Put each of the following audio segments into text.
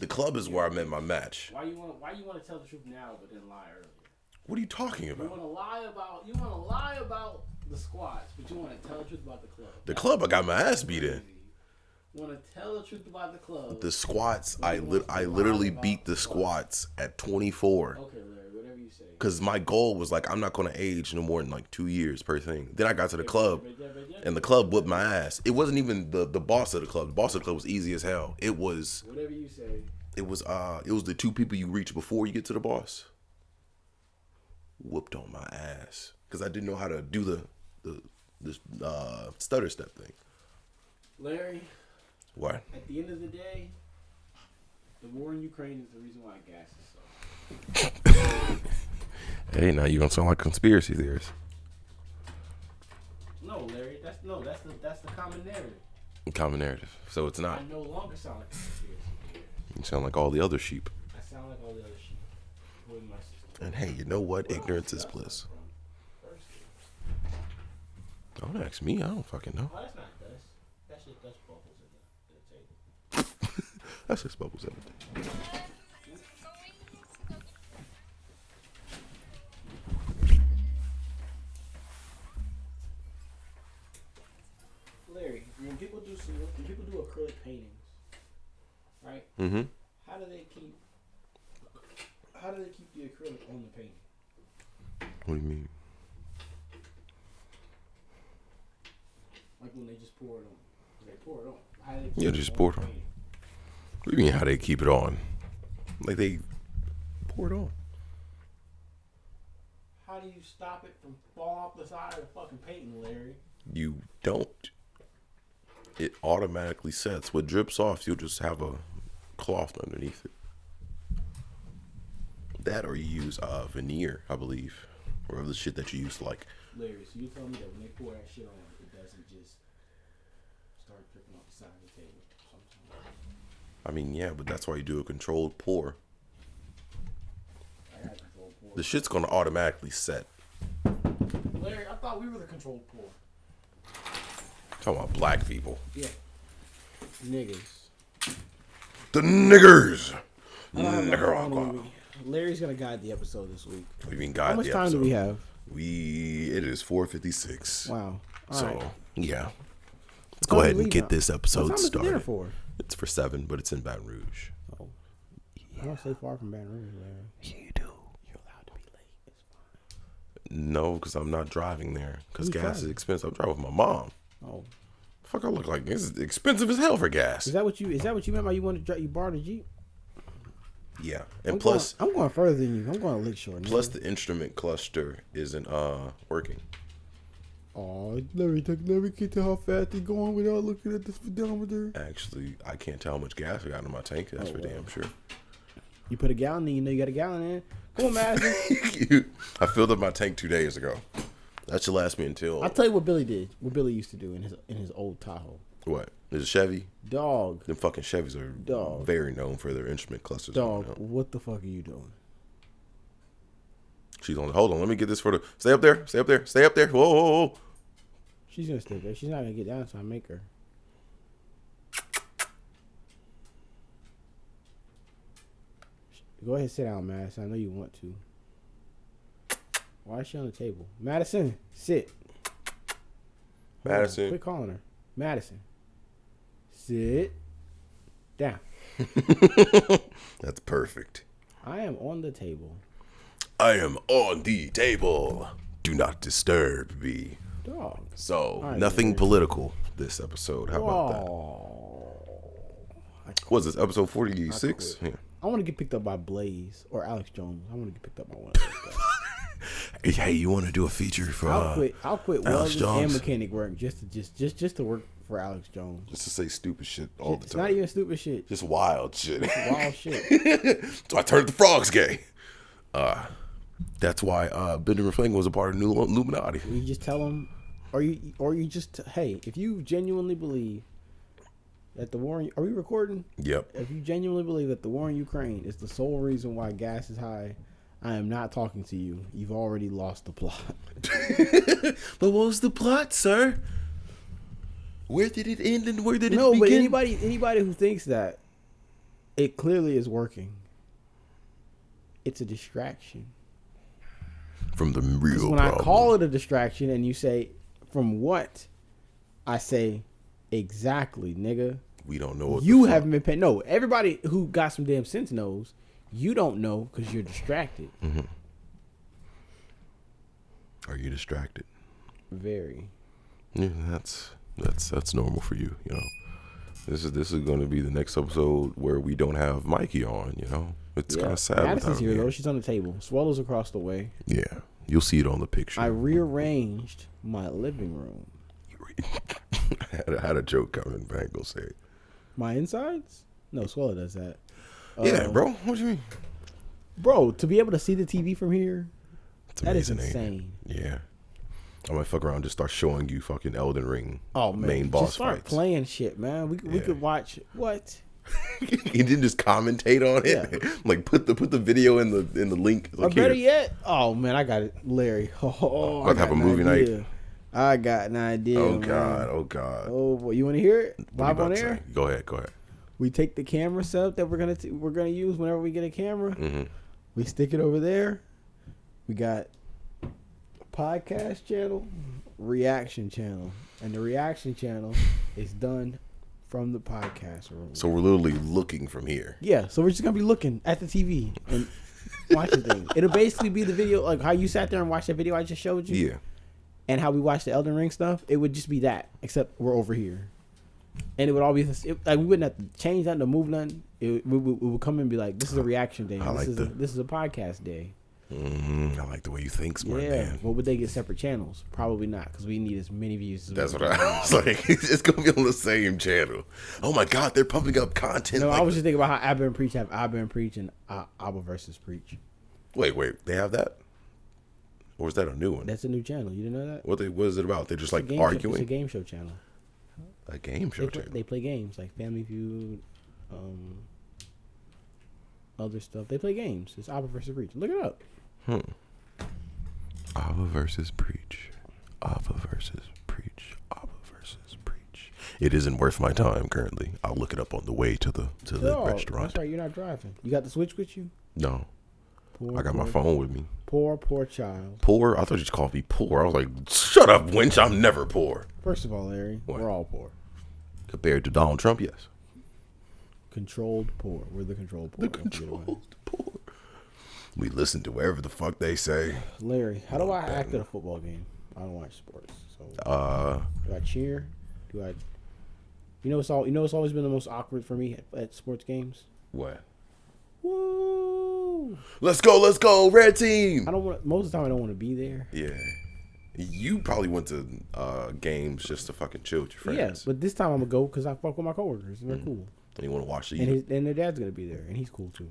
The club is where I met my match. Why you want to tell the truth now but then lie earlier? What are you talking about? You want to lie about the squats, but you want to tell the truth about the club. The club, I got my ass beat in. You want to tell the truth about the club. The squats, I literally beat the squats at 24. Okay, Larry, whatever you say. Because my goal was like, I'm not going to age no more than like 2 years per thing. Then I got to the club, and the club whipped my ass. It wasn't even the boss of the club. The boss of the club was easy as hell. It was... Whatever you say. It was the two people you reach before you get to the boss. Whooped on my ass. Because I didn't know how to do the stutter step thing. Larry... What? At the end of the day, the war in Ukraine is the reason why gas is so. Hey, now you're gonna sound like conspiracy theorists. No, Larry, that's the common narrative. Common narrative. So it's not. I no longer sound like a conspiracy theorist. You sound like all the other sheep. I sound like all the other sheep. With my sister. And hey, you know what? Ignorance is bliss. Don't ask me. I don't fucking know. Oh, that's not dust. That's just dust bubbles in the table. That's just bubbles in it. Larry, when people do acrylic paintings, right? Mm-hmm. How do they keep the acrylic on the painting? What do you mean? Like when they just pour it on. They pour it on. How do they keep Yeah, just pour it on. What do you mean how they keep it on? Like they pour it on. How do you stop it from falling off the side of the fucking painting, Larry? You don't. It automatically sets. What drips off, you'll just have a cloth underneath it. That or you use veneer, I believe. Or the shit that you use to like. Larry, so you tell me that when they pour that shit on, it doesn't just start dripping off the side of the table sometimes. I mean, yeah, but that's why you do a controlled pour. I got controlled pour. The shit's gonna automatically set. Larry, I thought we were the controlled pour. Talking about black people. Yeah. Niggas. The niggers. Nigger. Larry's gonna guide the episode this week. What do you mean guide How much the time episode? do we have? It is 4:56. Wow. All So right. yeah. Let's go ahead and get this episode what time is started. the dinner for? It's for 7, but it's in Baton Rouge. Oh. I don't stay far from Baton Rouge, Larry. Yeah, you do. You're allowed to be late. It's fine. No, because I'm not driving there. Because Who's gas driving? is expensive. I'm driving with my mom. Oh. Fuck, I look like this is expensive as hell for gas. Is that what you meant by you wanted to drive? You borrowed a Jeep? Yeah, and I'm going further than you. I'm going Lakeshore. Plus the instrument cluster isn't working. Oh, Larry, can't tell how fast he's going without looking at the speedometer. Actually, I can't tell how much gas I got in my tank. That's for damn sure. You put a gallon in, you know you got a gallon in. Come on, Madison. I filled up my tank 2 days ago. That should last me until. I'll tell you what Billy did. What Billy used to do in his old Tahoe. What? There's a Chevy. Dog. Them fucking Chevys are very known for their instrument clusters. Dog, what the fuck are you doing? She's on. Hold on, let me get this for the. Stay up there. Stay up there. Stay up there. Whoa, whoa, whoa. She's gonna stay there. She's not gonna get down until I make her. Go ahead, sit down, Madison. I know you want to. Why is she on the table? Madison, sit. Madison. Quit calling her. Madison. Sit down. That's perfect. I am on the table. I am on the table. Do not disturb me. Dog. So, right, nothing man. political this episode. How about that? What is this, episode 46? Yeah. I want to get picked up by Blaze or Alex Jones. I want to get picked up by one of those guys. Hey, you want to do a feature for I'll quit Alex welding Jones? and mechanic work just to work for Alex Jones. Just to say stupid shit all the It's time. not even stupid shit. Just wild shit. Wild shit. So I turned the frogs gay. That's why Benjamin Franklin was a part of the new Illuminati. You just tell them, or you just hey, if you genuinely believe that the war, are we recording? Yep. If you genuinely believe that the war in Ukraine is the sole reason why gas is high, I am not talking to you. You've already lost the plot. But what was the plot, sir? Where did it end and where did it begin? No, but anybody who thinks that It clearly is working. It's a distraction. From the real When problem. I call it a distraction and you say, from what? I say, exactly, nigga. We don't know what you haven't been paying. No, everybody who got some damn sense knows you don't know because you're distracted. Mm-hmm. Are you distracted? Very. Yeah, that's normal for you. You know, this is going to be the next episode where we don't have Mikey on. You know, it's kind of sad. Madison's here though. She's on the table. Swallow's across the way. Yeah, you'll see it on the picture. I rearranged my living room. I had a joke coming, but I ain't gonna say it. My insides? No, Swallow does that. Yeah, bro. What do you mean? Bro, to be able to see the TV from here, That is insane. Yeah. I might fuck around and just start showing you fucking Elden Ring main boss just start fights. playing shit, man. We could watch what? You didn't just commentate on it. Yeah. Like put the video in the link. Or Like, better here. yet, oh man, I got it, Larry. Oh, Let's have a movie night. I got an idea. Oh man. god. Oh god. Oh boy, you want to hear it What live you on about to air? say? Go ahead. We take the camera setup that we're gonna use whenever we get a camera. Mm-hmm. We stick it over there. We got podcast channel, reaction channel, and the reaction channel is done from the podcast room. So we're literally looking from here. Yeah, so we're just gonna be looking at the TV and watching things. It'll basically be the video, like how you sat there and watched that video I just showed you. Yeah. And how we watched the Elden Ring stuff. It would just be that, except we're over here. And it would all be like we wouldn't have to change nothing to move nothing. We would come and be like, "This is a reaction day. This is a podcast day." I like the way you think, smart man. Well, would they get separate channels? Probably not, because we need as many views. That's what I was like. It's gonna be on the same channel. Oh my god, they're pumping up content. No, like I was just thinking about how Abba and Preach have Abba and Preach and Abba versus Preach. Wait, they have that? Or is that a new one? That's a new channel. You didn't know that? What is it about? They're just like It's arguing. a game show channel. A game show channel. They play games like Family Feud, other stuff. They play games. It's Abba versus Preach. Look it up. Abba versus Preach. Abba versus Preach. Abba versus Preach. It isn't worth my time currently. I'll look it up on the way to the restaurant. That's right. You're not driving. You got the Switch with you? No. I got my phone with me. Poor child. Poor? I thought you just called me poor. I was like, shut up, wench. I'm never poor. First of all, Larry, What? we're all poor. Compared to Donald Trump, yes. Controlled poor. We're the controlled poor. The controlled poor. We listen to whatever the fuck they say. Larry, how do I act at a football game? I don't watch sports. So do I cheer? Do I? You know, it's always been the most awkward for me at sports games. What? Woo! Let's go, red team. Most of the time I don't want to be there. Yeah. You probably went to games just to fucking chill with your friends. Yeah, but this time I'm gonna go because I fuck with my coworkers and they're cool. And you want to watch the And their dad's gonna be there and he's cool too.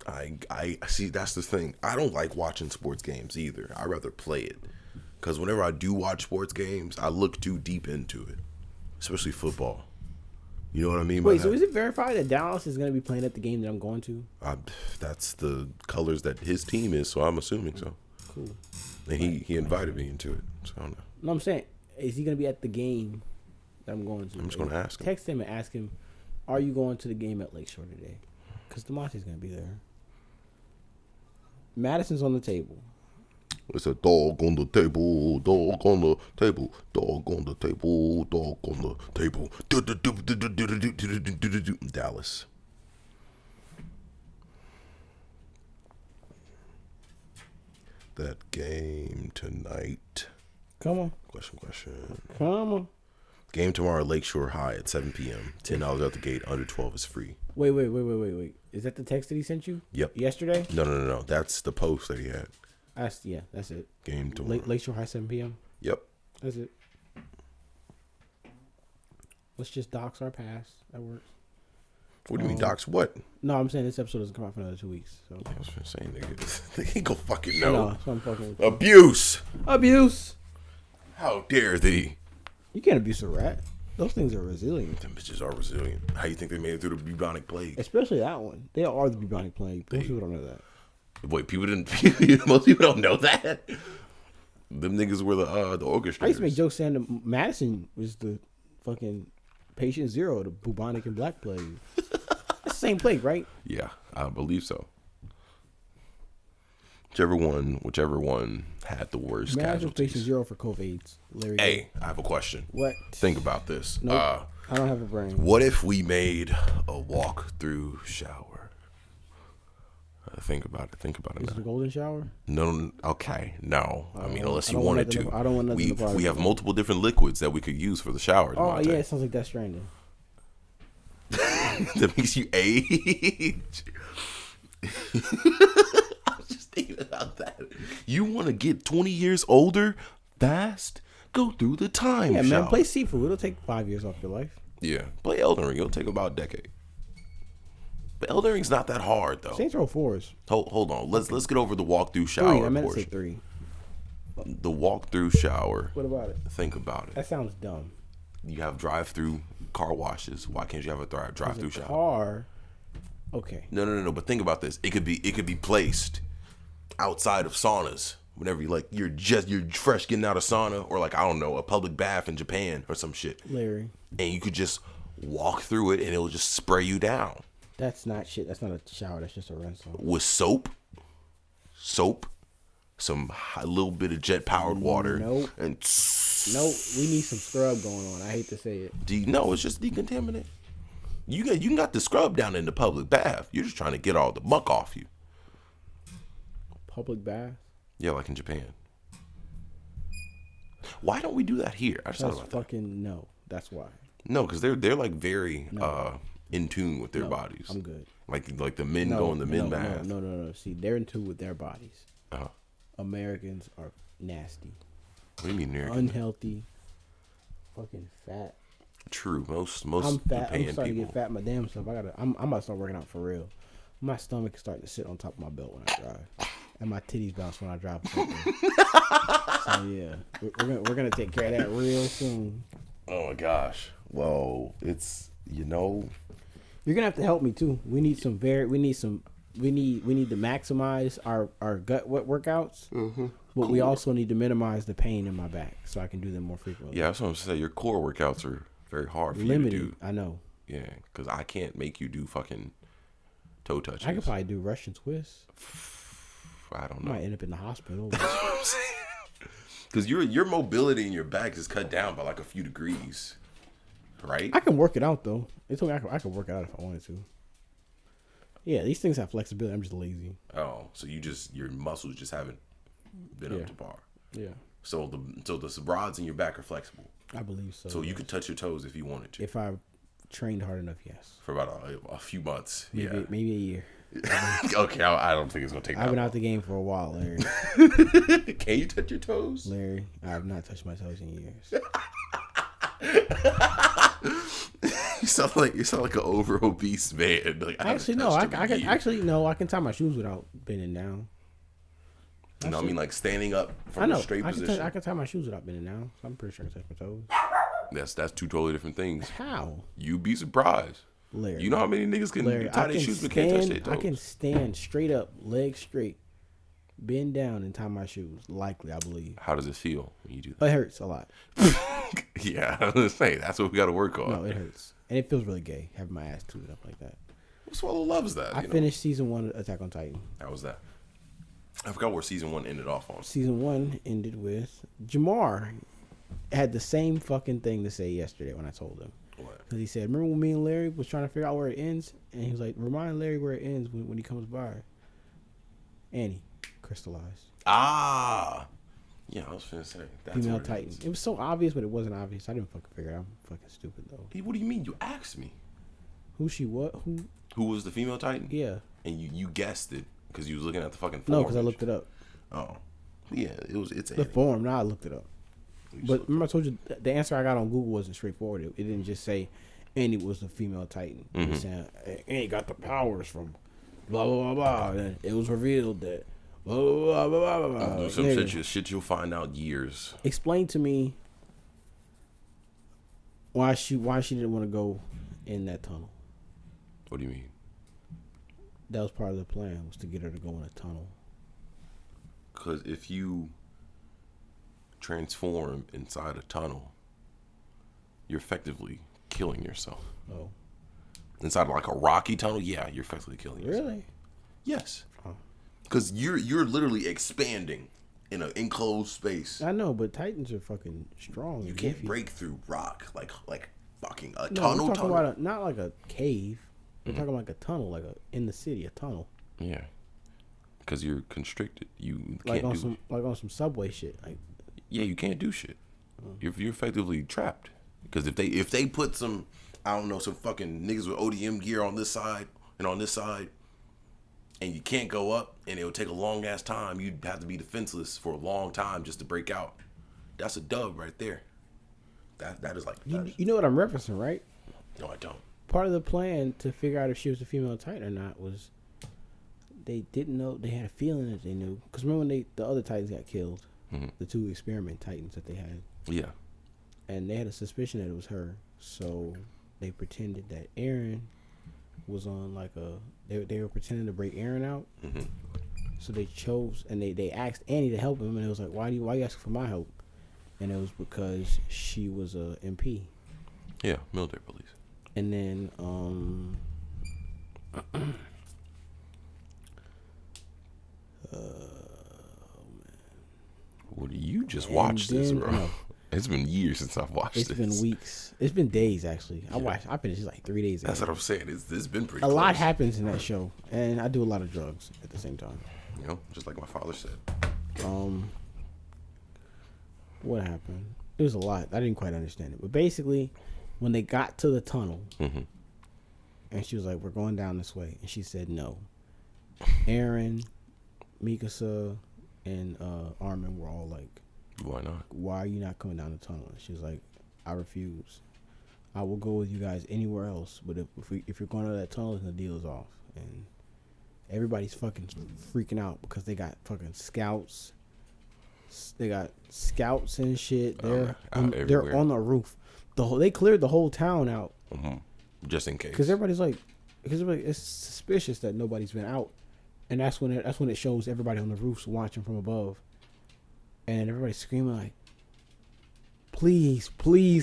I see. That's the thing. I don't like watching sports games either. I rather play it because whenever I do watch sports games, I look too deep into it, especially football. You know what I mean? Wait, so is it verified that Dallas is gonna be playing at the game that I'm going to? That's the colors that his team is, so I'm assuming so. Cool. And he invited me into it, so I don't know. No, I'm saying, is he gonna be at the game that I'm going to? I'm just gonna ask him. Text him and ask him, are you going to the game at Lakeshore today? Because Demonte's gonna be there. Madison's on the table. It's a dog on the table, dog on the table, dog on the table, dog on the table. Dallas. That game tonight. Come on. Question. Come on. Game tomorrow, Lakeshore High at 7 p.m. $10 out the gate. Under 12 is free. Wait. Is that the text that he sent you? Yep. Yesterday? No. That's the post that he had. That's it. Game tomorrow. Lakeshore High, 7 p.m. Yep. That's it. Let's just dox our past. That works. What do you mean, docs? What? No, I'm saying this episode doesn't come out for another 2 weeks. So. I was saying, nigga. They ain't gonna fucking know. No, that's what I'm fucking with. Abuse. How dare thee? You can't abuse a rat. Those things are resilient. Them bitches are resilient. How you think they made it through the bubonic plague? Especially that one. They are the bubonic plague. Most people don't know that. Wait, most people don't know that. Them niggas were the orchestrators. I used to make jokes saying that Madison was the fucking patient zero of the bubonic and black plague. That's same plague, right? Yeah, I believe so. Whichever one had the worst Patient casualties. 0 for COVID. Larry. Hey, I have a question. What? Think about this. Nope. I don't have a brain. What if we made a walk-through shower? Think about it. Is it a golden shower? No, okay, no. I mean, unless you I don't want wanted nothing to. I don't want nothing to We have multiple different liquids that we could use for the showers. Oh, Monte. yeah, it sounds like Death Stranding. That makes you age. I was just thinking about that. You want to get 20 years older fast? Go through the time. Yeah, shower. man, play Sifu. It'll take 5 years off your life. Yeah, play Elden Ring. It'll take about a decade. But Elden Ring's not that hard though. Saints Row 4 is Hold on. Let's get over the walk-through shower 3. I meant to portion. say 3. The walk-through shower. What about it? Think about it. That sounds dumb. You have drive-through car washes. Why can't you have a drive-through shower? Car. Okay. No. But think about this. It could be placed outside of saunas. Whenever you're fresh getting out of sauna, or like, I don't know, a public bath in Japan or some shit. Larry. And you could just walk through it and it'll just spray you down. That's not shit. That's not a shower. That's just a rinse. With soap, some little bit of jet powered water. Nope. And Nope. We need some scrub going on. I hate to say it. no, it's just decontaminate. You got the scrub down in the public bath. You're just trying to get all the muck off you. Public bath? Yeah, like in Japan. Why don't we do that here? I just thought about that. Fucking no. That's why. No, because they're like very in tune with their bodies. I'm good. Like the men go in the men bath. No. See, they're in tune with their bodies. Uh-huh. Americans are nasty. What do you mean American? Unhealthy. Fucking fat. True. Most I'm fat. I'm Japan starting to people. get fat my damn self. I'm about to start working out for real. My stomach is starting to sit on top of my belt when I drive. And my titties bounce when I drive something. So yeah. We're gonna take care of that real soon. Oh my gosh. Well, it's You're gonna have to help me too. We need to maximize our gut workouts, but we also need to minimize the pain in my back so I can do them more frequently. Yeah, that's what I'm saying. Your core workouts are very hard for Limited, you to do. I know. Yeah, because I can't make you do fucking toe touches. I could probably do Russian twists. I don't I know. might end up in the hospital. Because your mobility in your back is cut down by like a few degrees, right? I can work it out though. They told me I could work it out if I wanted to. Yeah, these things have flexibility. I'm just lazy. Oh, so your muscles just haven't been up to par. Yeah. So the rods in your back are flexible. I believe so. So you could touch your toes if you wanted to. If I trained hard enough, yes. For about a few months. Maybe a year. Okay, I don't think it's gonna take that I've been long. out the game for a while, Larry. Can you touch your toes? Larry, I have not touched my toes in years. You sound like an over obese man. Like, Actually, no. I can tie my shoes without bending down. No, I mean like standing up from a straight position. I can tie my shoes without bending down. So I'm pretty sure I can touch my toes. That's two totally different things. How? You'd be surprised. Larry. You know how many niggas can tie their shoes but can't touch their toes? I can stand straight up, legs straight, bend down, and tie my shoes. Likely, I believe. How does it feel when you do that? It hurts a lot. Yeah, I was gonna say that's what we got to work on. No, it hurts, and it feels really gay having my ass tooted up like that. Swallow loves that. I finished season 1 of Attack on Titan. How was that? I forgot where season 1 ended off on. Season 1 ended with Jamar had the same fucking thing to say yesterday when I told him. What? Because he said, remember when me and Larry was trying to figure out where it ends? And he was like, remind Larry where it ends when he comes by. And he crystallized. Ah. Yeah, I was finna say. That's Female where it Titan. is. It was so obvious, but it wasn't obvious. I didn't fucking figure it out. I'm fucking stupid, though. Hey, what do you mean? You asked me. Who she what? Who was the female Titan? Yeah. And you guessed it because you was looking at the fucking form. No, because I looked it up. Oh. Yeah, it's the form. Now I looked it up. But remember I told you the answer I got on Google wasn't straightforward. It didn't just say Annie was the female Titan. It was saying Annie got the powers from blah blah blah blah. And it was revealed that blah blah blah blah blah. Do some shit you'll find out years. Explain to me why she didn't want to go in that tunnel. What do you mean? That was part of the plan, was to get her to go in a tunnel. Because if you transform inside a tunnel, you're effectively killing yourself. Oh. inside of like a rocky tunnel, yeah, you're effectively killing yourself. Really? Yes. Because you're literally expanding in an enclosed space. I know, but Titans are fucking strong. You can't break through rock like fucking a No, tunnel. we're talking about not like a cave. We're talking like a tunnel, like in the city, a tunnel. Yeah. Because you're constricted. You like can't on some subway shit. Like, yeah, you can't do shit. You're effectively trapped. Because if they put some, I don't know, some fucking niggas with ODM gear on this side and on this side, and you can't go up, and it would take a long ass time. You'd have to be defenseless for a long time just to break out. That's a dub right there. That is like you know what I'm referencing, right? No, I don't. Part of the plan to figure out if she was a female Titan or not was they didn't know. They had a feeling that they knew. Because remember when the other Titans got killed, the 2 experiment Titans that they had. Yeah. And they had a suspicion that it was her, so they pretended that Aaron was on like a. They were pretending to break Aaron out. So they chose and they asked Annie to help him, and it was like, why you asking for my help? And it was because she was a MP. Yeah, military police. And then What do you just watch this, bro? No. It's been years since I've watched this. It's been weeks. It's been days, actually. Yeah. I finished it like 3 days ago. That's what I'm saying. It's been pretty A close. lot happens in that show, and I do a lot of drugs at the same time. You know, just like my father said. What happened? It was a lot. I didn't quite understand it. But basically, when they got to the tunnel, and she was like, we're going down this way. And she said no. Aaron, Mikasa, and Armin were all like, why not? Why are you not coming down the tunnel? And she was like, I refuse. I will go with you guys anywhere else. But if you're going to that tunnel, then the deal is off. And everybody's fucking freaking out because they got fucking scouts. They got scouts and shit. They're on the roof. They cleared the whole town out. Just in case. Because everybody's like, it's suspicious that nobody's been out. And that's when it shows everybody on the roofs watching from above. And everybody's screaming like, please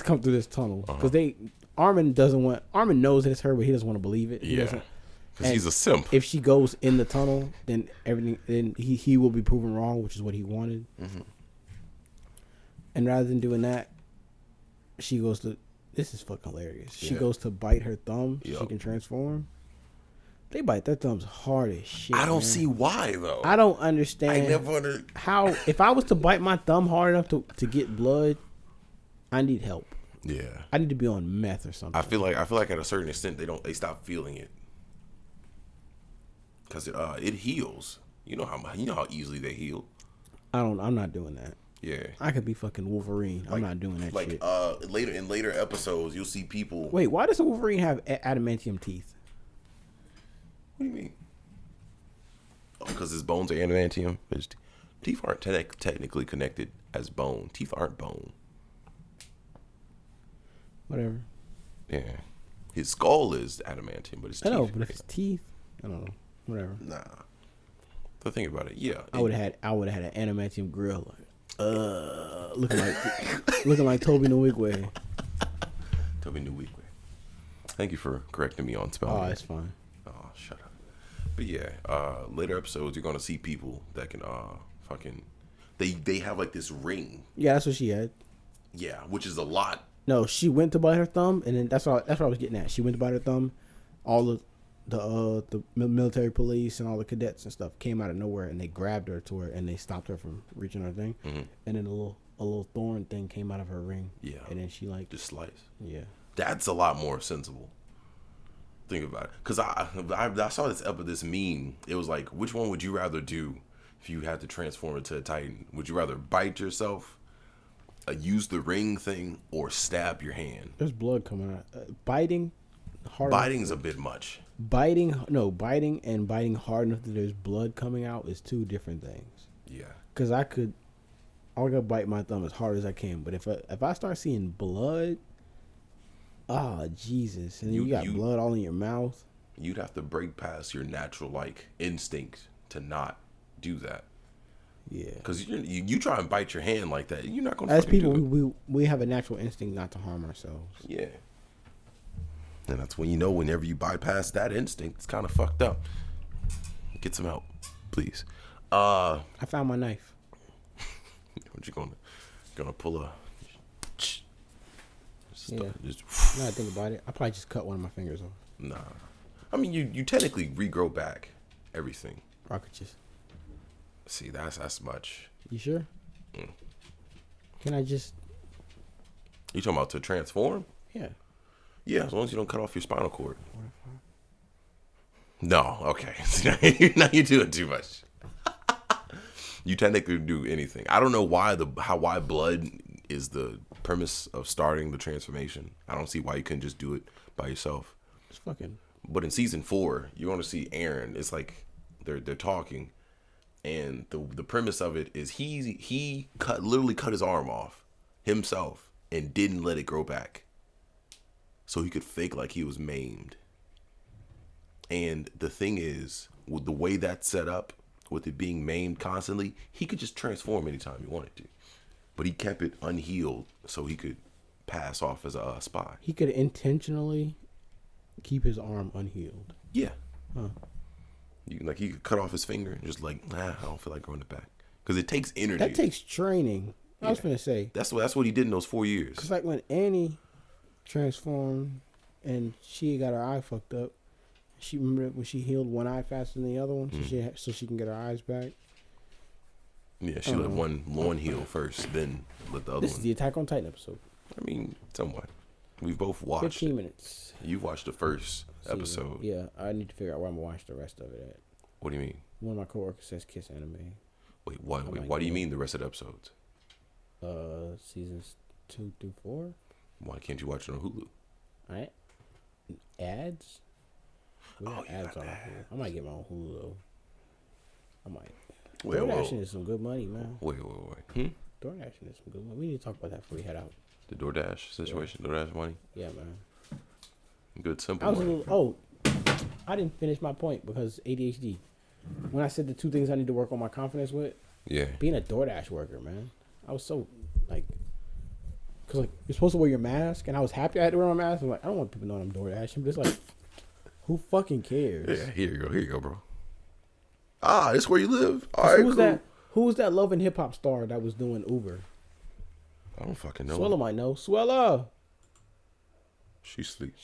come through this tunnel. Because Armin knows that it's her, but he doesn't want to believe it. Yeah. Because he's a simp. If she goes in the tunnel, then he will be proven wrong, which is what he wanted. And rather than doing that, she goes to, this is fucking hilarious. She goes to bite her thumb so she can transform. They bite their thumbs hard as shit. I don't see why though. I don't understand. I never understood how. If I was to bite my thumb hard enough to get blood, I need help. Yeah, I need to be on meth or something. I feel like at a certain extent they stop feeling it because it heals. You know how easily they heal. I'm not doing that. Yeah, I could be fucking Wolverine. I'm not doing that shit. Later episodes, you'll see people. Wait, why does a Wolverine have adamantium teeth? What do you mean? Oh, because his bones are adamantium. His teeth aren't technically connected as bone. Teeth aren't bone. Whatever. Yeah. His skull is adamantium, but his teeth. I know, but if his teeth, I don't know. Whatever. Nah. But think about it. Yeah. I would have had an adamantium grill, looking like Toby Nwigwe. Toby Nwigwe. Thank you for correcting me on spelling. Oh, it's fine. Oh, shut up. But yeah, later episodes you're gonna see people that can they have like this ring. Yeah, that's what she had. Yeah, which is a lot. No, she went to bite her thumb, and then that's what I was getting at. She went to bite her thumb. All the military police and all the cadets and stuff came out of nowhere, and they grabbed her to her, and they stopped her from reaching her thing. And then a little thorn thing came out of her ring. Yeah, and then she like just slice. Yeah, that's a lot more sensible. Think about it, because I saw this meme. It was like, which one would you rather do if you had to transform into a Titan? Would you rather bite yourself, use the ring thing, or stab your hand? There's blood coming out. Biting hard. Biting's a bit much. Biting and biting hard enough that there's blood coming out is two different things. Yeah. Because I gotta bite my thumb as hard as I can, but if I start seeing blood. Oh, Jesus. And you got blood all in your mouth. You'd have to break past your natural, instinct to not do that. Yeah. Because you try and bite your hand like that, you're not going to As people, do it. we have a natural instinct not to harm ourselves. Yeah. And that's when you know whenever you bypass that instinct, it's kind of fucked up. Get some help, please. I found my knife. What you gonna pull a? Yeah. Just, now I think about it, I probably just cut one of my fingers off. nah. I mean, you technically regrow back everything. Or I could just. See, that's much. You sure? Can I just? You talking about to transform? Yeah. Yeah, as long as you don't cut off your spinal cord. No, okay. Now you're doing too much. You technically do anything. I don't know why why blood is the premise of starting the transformation. I don't see why you couldn't just do it by yourself. It's fucking. But in season 4, you're going to see Aaron. It's like they're talking, and the premise of it is he literally cut his arm off himself and didn't let it grow back, so he could fake like he was maimed. And the thing is, with the way that's set up, with it being maimed constantly, he could just transform anytime he wanted to. But he kept it unhealed so he could pass off as a spy. He could intentionally keep his arm unhealed. Yeah. Huh. He could cut off his finger and just like, I don't feel like growing it back. Because it takes energy. That takes training. I was going to say. That's what he did in those 4 years. Because like when Annie transformed and she got her eye fucked up, she remember when she healed one eye faster than the other one, so she can get her eyes back. Yeah, she let one heal first, then let the other one. This is the Attack on Titan episode. I mean, somewhat. We've both watched. 15 minutes. You've watched the first episode. Yeah, I need to figure out where I'm going to watch the rest of it at. What do you mean? One of my coworkers says Kiss Anime. Wait, why do you mean the rest of the episodes? Seasons 2 through 4. Why can't you watch it on Hulu? Alright. Ads? Ads on Hulu. I might get my own Hulu though. I might. DoorDashing is some good money, man. Wait. DoorDashing is some good money. We need to talk about that before we head out. The DoorDash situation, DoorDash money? Yeah, man. Good, simple I was money. I didn't finish my point because ADHD. When I said the 2 things I need to work on my confidence with, yeah, being a DoorDash worker, man. I was so, like, because, like, you're supposed to wear your mask, and I was happy I had to wear my mask. I'm like, I don't want people knowing I'm DoorDashing, but it's like, who fucking cares? Yeah, here you go, bro. Ah, this where you live? All right, cool. Who was that Love and Hip Hop star that was doing Uber? I don't fucking know. Swella might know. Swella! She sleep.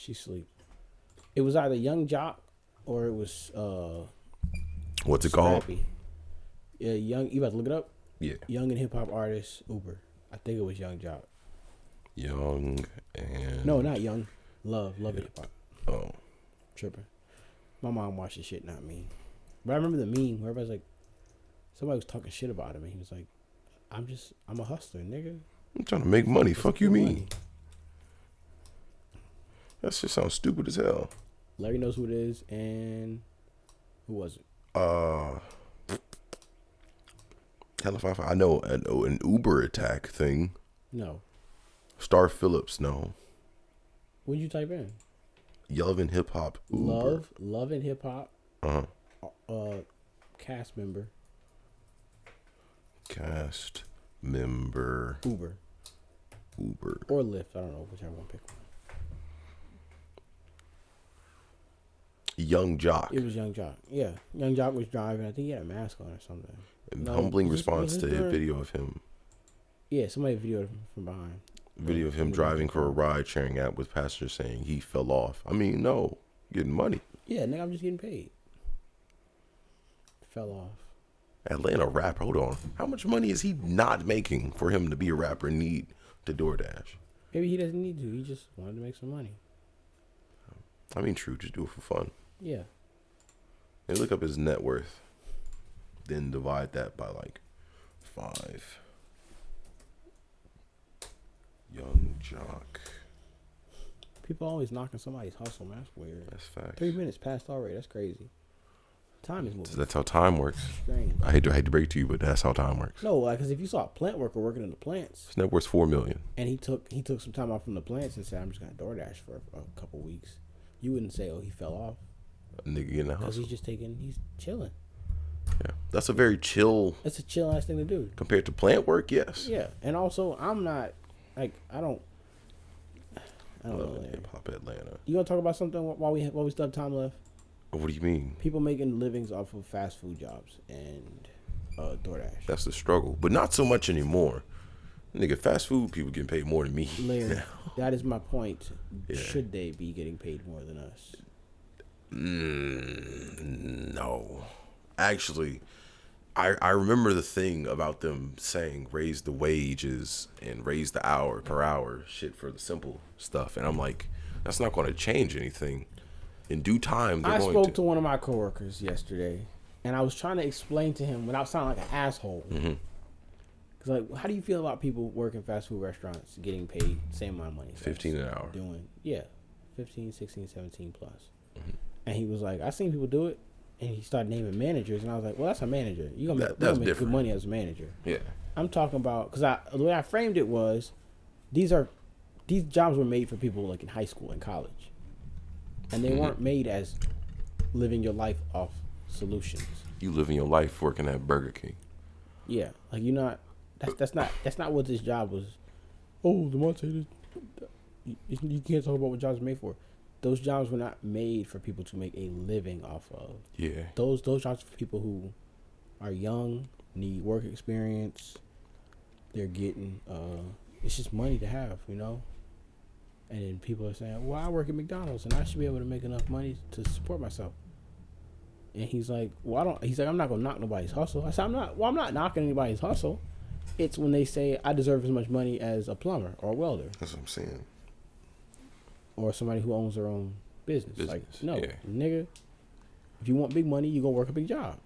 It was either Young Jock or it was, what's it called? Yeah, you about to look it up? Yeah. Young and Hip Hop artist, Uber. I think it was Young Jock. Young and... No, not Young. Love and Hip Hop. Oh. Tripping. My mom watched the shit, not me. But I remember the meme where everybody's like, somebody was talking shit about him, and he was like, I'm a hustler, nigga. I'm trying to make money. Fuck you mean? Money. That shit sounds stupid as hell. Larry knows who it is, and who was it? Hell if I know an Uber attack thing. No. Star Phillips, no. What'd you type in? Love and Hip Hop Uber. Love and Hip Hop. Cast member. Cast member. Uber. Or Lyft. I don't know, whichever one pick one. Young Jock. It was Young Jock. Yeah. Young Jock was driving. I think he had a mask on or something. Humbling response to a video of him. Yeah, somebody videoed him from behind. Video of him driving for a ride-sharing app with passengers saying he fell off. I mean, no. Getting money. Yeah, nigga, I'm just getting paid. Fell off. Atlanta rapper. Hold on. How much money is he not making for him to be a rapper and need to DoorDash? Maybe he doesn't need to. He just wanted to make some money. I mean, true. Just do it for fun. Yeah. And look up his net worth. Then divide that by like 5. Young Jock. People always knocking somebody's hustle, man. That's weird. That's facts. 3 minutes passed already. That's crazy. Time is moving. That's how time works. Strange. I hate to break it to you, but that's how time works. No, like, because if you saw a plant worker working in the plants, His net worth's $4 million. and he took some time off from the plants and said, I'm just going to DoorDash for a couple weeks, you wouldn't say, oh, he fell off. A nigga getting a Because hustle. he's chilling. Yeah, that's a very chill. It's a chill ass thing to do. Compared to plant work, yes. Yeah, and also I'm not like I don't know. Hip hop Atlanta. You gonna talk about something while we still have time left? What do you mean? People making livings off of fast food jobs and DoorDash. That's the struggle, but not so much anymore. Nigga, fast food people getting paid more than me. Larry, that is my point. Yeah. Should they be getting paid more than us? No. Actually, I remember the thing about them saying raise the wages and raise the hour per hour shit for the simple stuff. And I'm like, that's not going to change anything. In due time, I spoke to one of my coworkers yesterday, and I was trying to explain to him without sounding like an asshole. Mm-hmm. Cause like, how do you feel about people working fast food restaurants getting paid same amount of money? 15 an hour. 15, 16, 17 plus. Mm-hmm. And he was like, I seen people do it, and he started naming managers, and I was like, well, that's a manager. You're gonna make good money as a manager. Yeah. I'm talking about, cause the way I framed it was, these jobs were made for people like in high school and college, and they weren't made as living your life off solutions. You living your life working at Burger King. Yeah, like you're not. That's not what this job was. Oh, Demonte, you can't talk about what jobs are made for. Those jobs were not made for people to make a living off of. Yeah. Those jobs are for people who are young, need work experience. They're getting it's just money to have, you know. And then people are saying, "Well, I work at McDonald's and I should be able to make enough money to support myself." And he's like, "Well, I don't." He's like, "I'm not gonna knock nobody's hustle." I said, "I'm not. Well, I'm not knocking anybody's hustle. It's when they say I deserve as much money as a plumber or a welder." That's what I'm saying. Or somebody who owns their own business. Like, no, nigga, if you want big money, you go work a big job.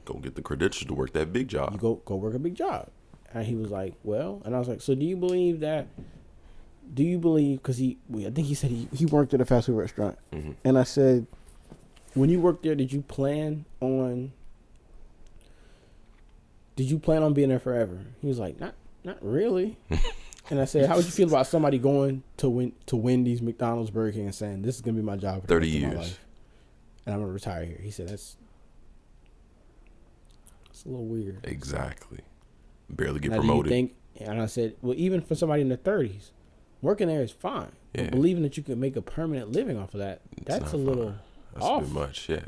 Go get the credentials to work that big job. You go work a big job. And he was like, well, and I was like, so do you believe, because I think he said he worked at a fast food restaurant. Mm-hmm. And I said, when you worked there, did you plan on being there forever? He was like, not really. And I said, how would you feel about somebody going to Wendy's, McDonald's, Burger King, and saying, this is going to be my job for 30 years. My life, and I'm going to retire here? He said, that's a little weird. Exactly. Barely get promoted. And I said, well, even for somebody in their 30s, working there is fine. Yeah. But believing that you can make a permanent living off of that, that's a little off. That's a bit much, yeah.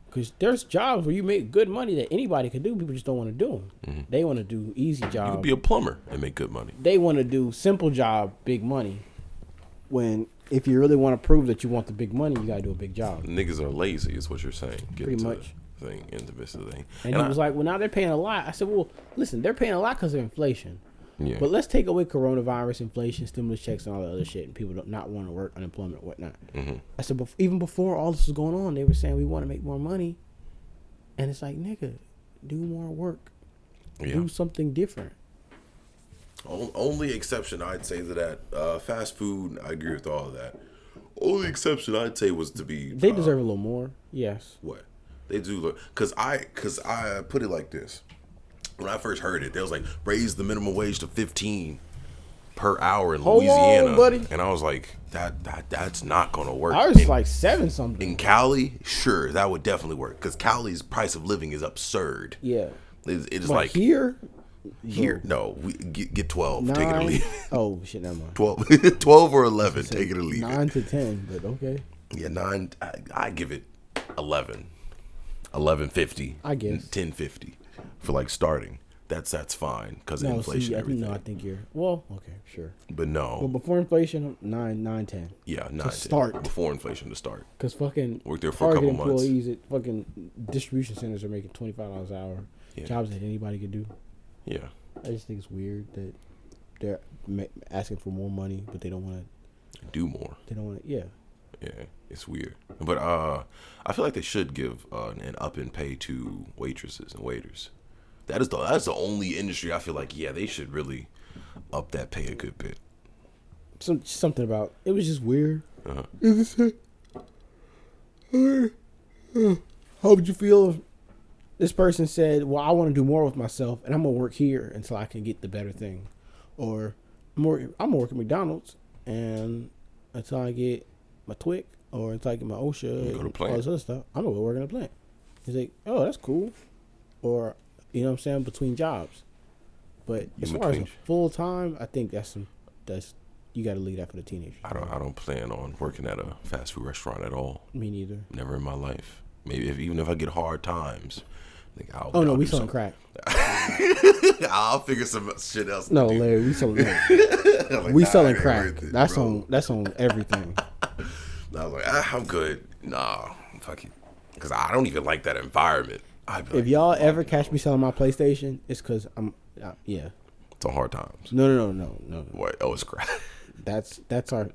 Because there's jobs where you make good money that anybody can do. People just don't want to do them. Mm-hmm. They want to do easy jobs. You can be a plumber and make good money. They want to do simple job, big money. When if you really want to prove that you want the big money, you got to do a big job. Niggas are lazy is what you're saying. Pretty much. Into this thing. And he was like, well, now they're paying a lot. I said, well, listen, they're paying a lot because of inflation. Yeah. But let's take away coronavirus, inflation, stimulus checks, and all the other shit, and people don't not want to work, unemployment, whatnot. Mm-hmm. I said, even before all this was going on, they were saying we want to make more money. And it's like, nigga, do more work. Yeah. Do something different. Only exception I'd say to that, fast food, I agree with all of that. Only exception I'd say was to be... They deserve a little more, yes. What? They do look... Because I put it like this. When I first heard it, they was like, raise the minimum wage to $15 per hour in Louisiana. On, buddy. And I was like, that's not going to work. I was like 7 something. In Cali, sure, that would definitely work. Because Cali's price of living is absurd. Yeah. It is like... Here, no, we get 12. 9, take it or leave it. Oh, shit, never mind. 12 or 11, take it or leave 9 to 10, but okay. Yeah, 9, I give it 11. 11.50. I guess. 10.50 for like starting. That's fine because of inflation and everything. I think you're... Well, okay, sure. But no. Well, before inflation, 9, 10. Yeah, 9, 10. Start. Before inflation to start. Because fucking... Worked there for a couple months. Employees at fucking distribution centers are making $25 an hour. Yeah. Jobs that anybody could do. Yeah. I just think it's weird that they're asking for more money, but they don't want to... Do more. They don't want to... Yeah. Yeah, it's weird. But I feel like they should give an up in pay to waitresses and waiters. That's the only industry I feel like, yeah, they should really up that pay a good bit. Something about it was just weird. Uh-huh. How would you feel if this person said, well, I want to do more with myself and I'm going to work here until I can get the better thing? Or I'm going to work at McDonald's and until I get my TWIC or until I get my OSHA and all this other stuff, I'm going to work in a plant. He's like, oh, that's cool. Or... You know what I'm saying? Between jobs. But as far as full time, I think that's you got to leave that for the teenagers. I don't plan on working at a fast food restaurant at all. Me neither. Never in my life. Maybe even if I get hard times. No, we selling crack. I'll figure some shit else. No, Larry, we selling crack. That's on everything. I was like, I'm good. Nah, fuck it, because I don't even like that environment. If y'all ever catch me selling my PlayStation, it's because I'm yeah. It's on hard times. No. What? Oh, it's crack. That's our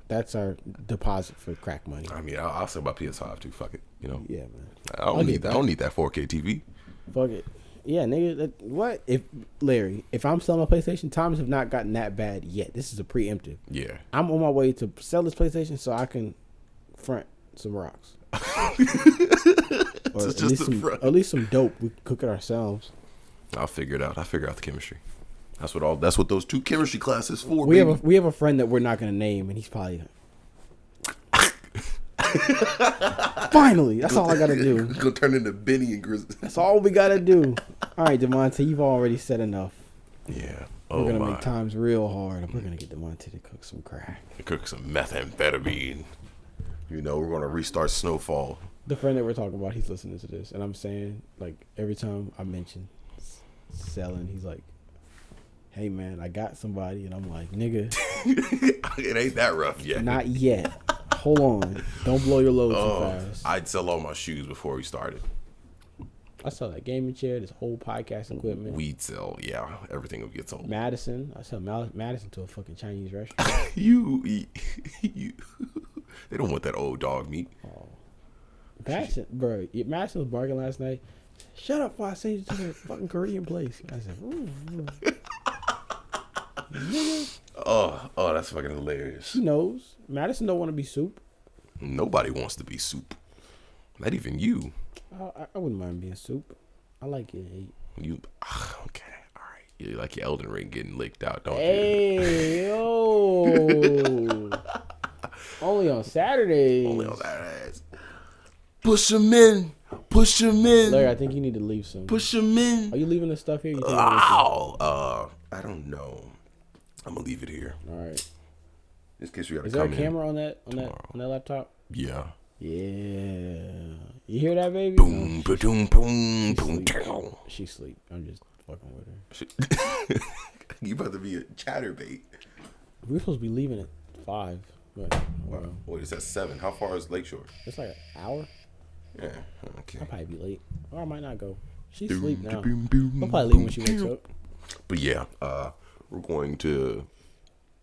deposit for crack money. I mean, I'll sell my PS5 too. Fuck it, you know. Yeah, man. I don't need that 4K TV. Fuck it. Yeah, nigga. What if Larry? If I'm selling my PlayStation, times have not gotten that bad yet. This is a preemptive. Yeah. I'm on my way to sell this PlayStation so I can front some rocks. Or at least some dope. We can cook it ourselves. I'll figure it out. I'll figure out the chemistry. That's what those 2 chemistry classes for. We have a friend that we're not gonna name, and he's probably. Finally, that's all I gotta do. Go turn into Benny and Grizzly. That's all we gotta do. All right, Devontae, you've already said enough. Yeah. We're gonna make times real hard, and we're gonna get Devontae to cook some crack. Cook some methamphetamine. You know, we're gonna restart Snowfall. The friend that we're talking about, he's listening to this, and I'm saying, like, every time I mention selling, he's like, "Hey man, I got somebody," and I'm like, "Nigga, it ain't that rough yet. Not yet. Hold on, don't blow your load too fast." I'd sell all my shoes before we started. I sell that gaming chair, this whole podcast equipment. We'd sell, yeah, everything will get sold. Madison, I sell Madison to a fucking Chinese restaurant. you, they don't want that old dog meat. Oh. Madison, bro, Madison was barking last night. Shut up before I send you to the fucking Korean place. I said, nigga. Oh, that's fucking hilarious. She knows. Madison don't want to be soup. Nobody wants to be soup. Not even you. I wouldn't mind being soup. I like it. You, okay, all right. You like your Elden Ring getting licked out, don't you? Hey, yo. Only on Saturdays. Push them in. Larry, I think you need to leave soon. Push them in. Are you leaving the stuff here? I don't know. I'm gonna leave it here. All right. Just in case you gotta Is come in. there a camera on that laptop? Yeah. Yeah. You hear that, baby? Boom, boom, boom, boom. She sleep. I'm just fucking with her. You about to be a chatterbait. We're supposed to be leaving at 5. But, wow. Wait, it's at 7. How far is Lakeshore? It's like an hour. Yeah. Okay. I'll probably be late, or I might not go. She's asleep now. I'll probably leave when she wakes up. But yeah, we're going to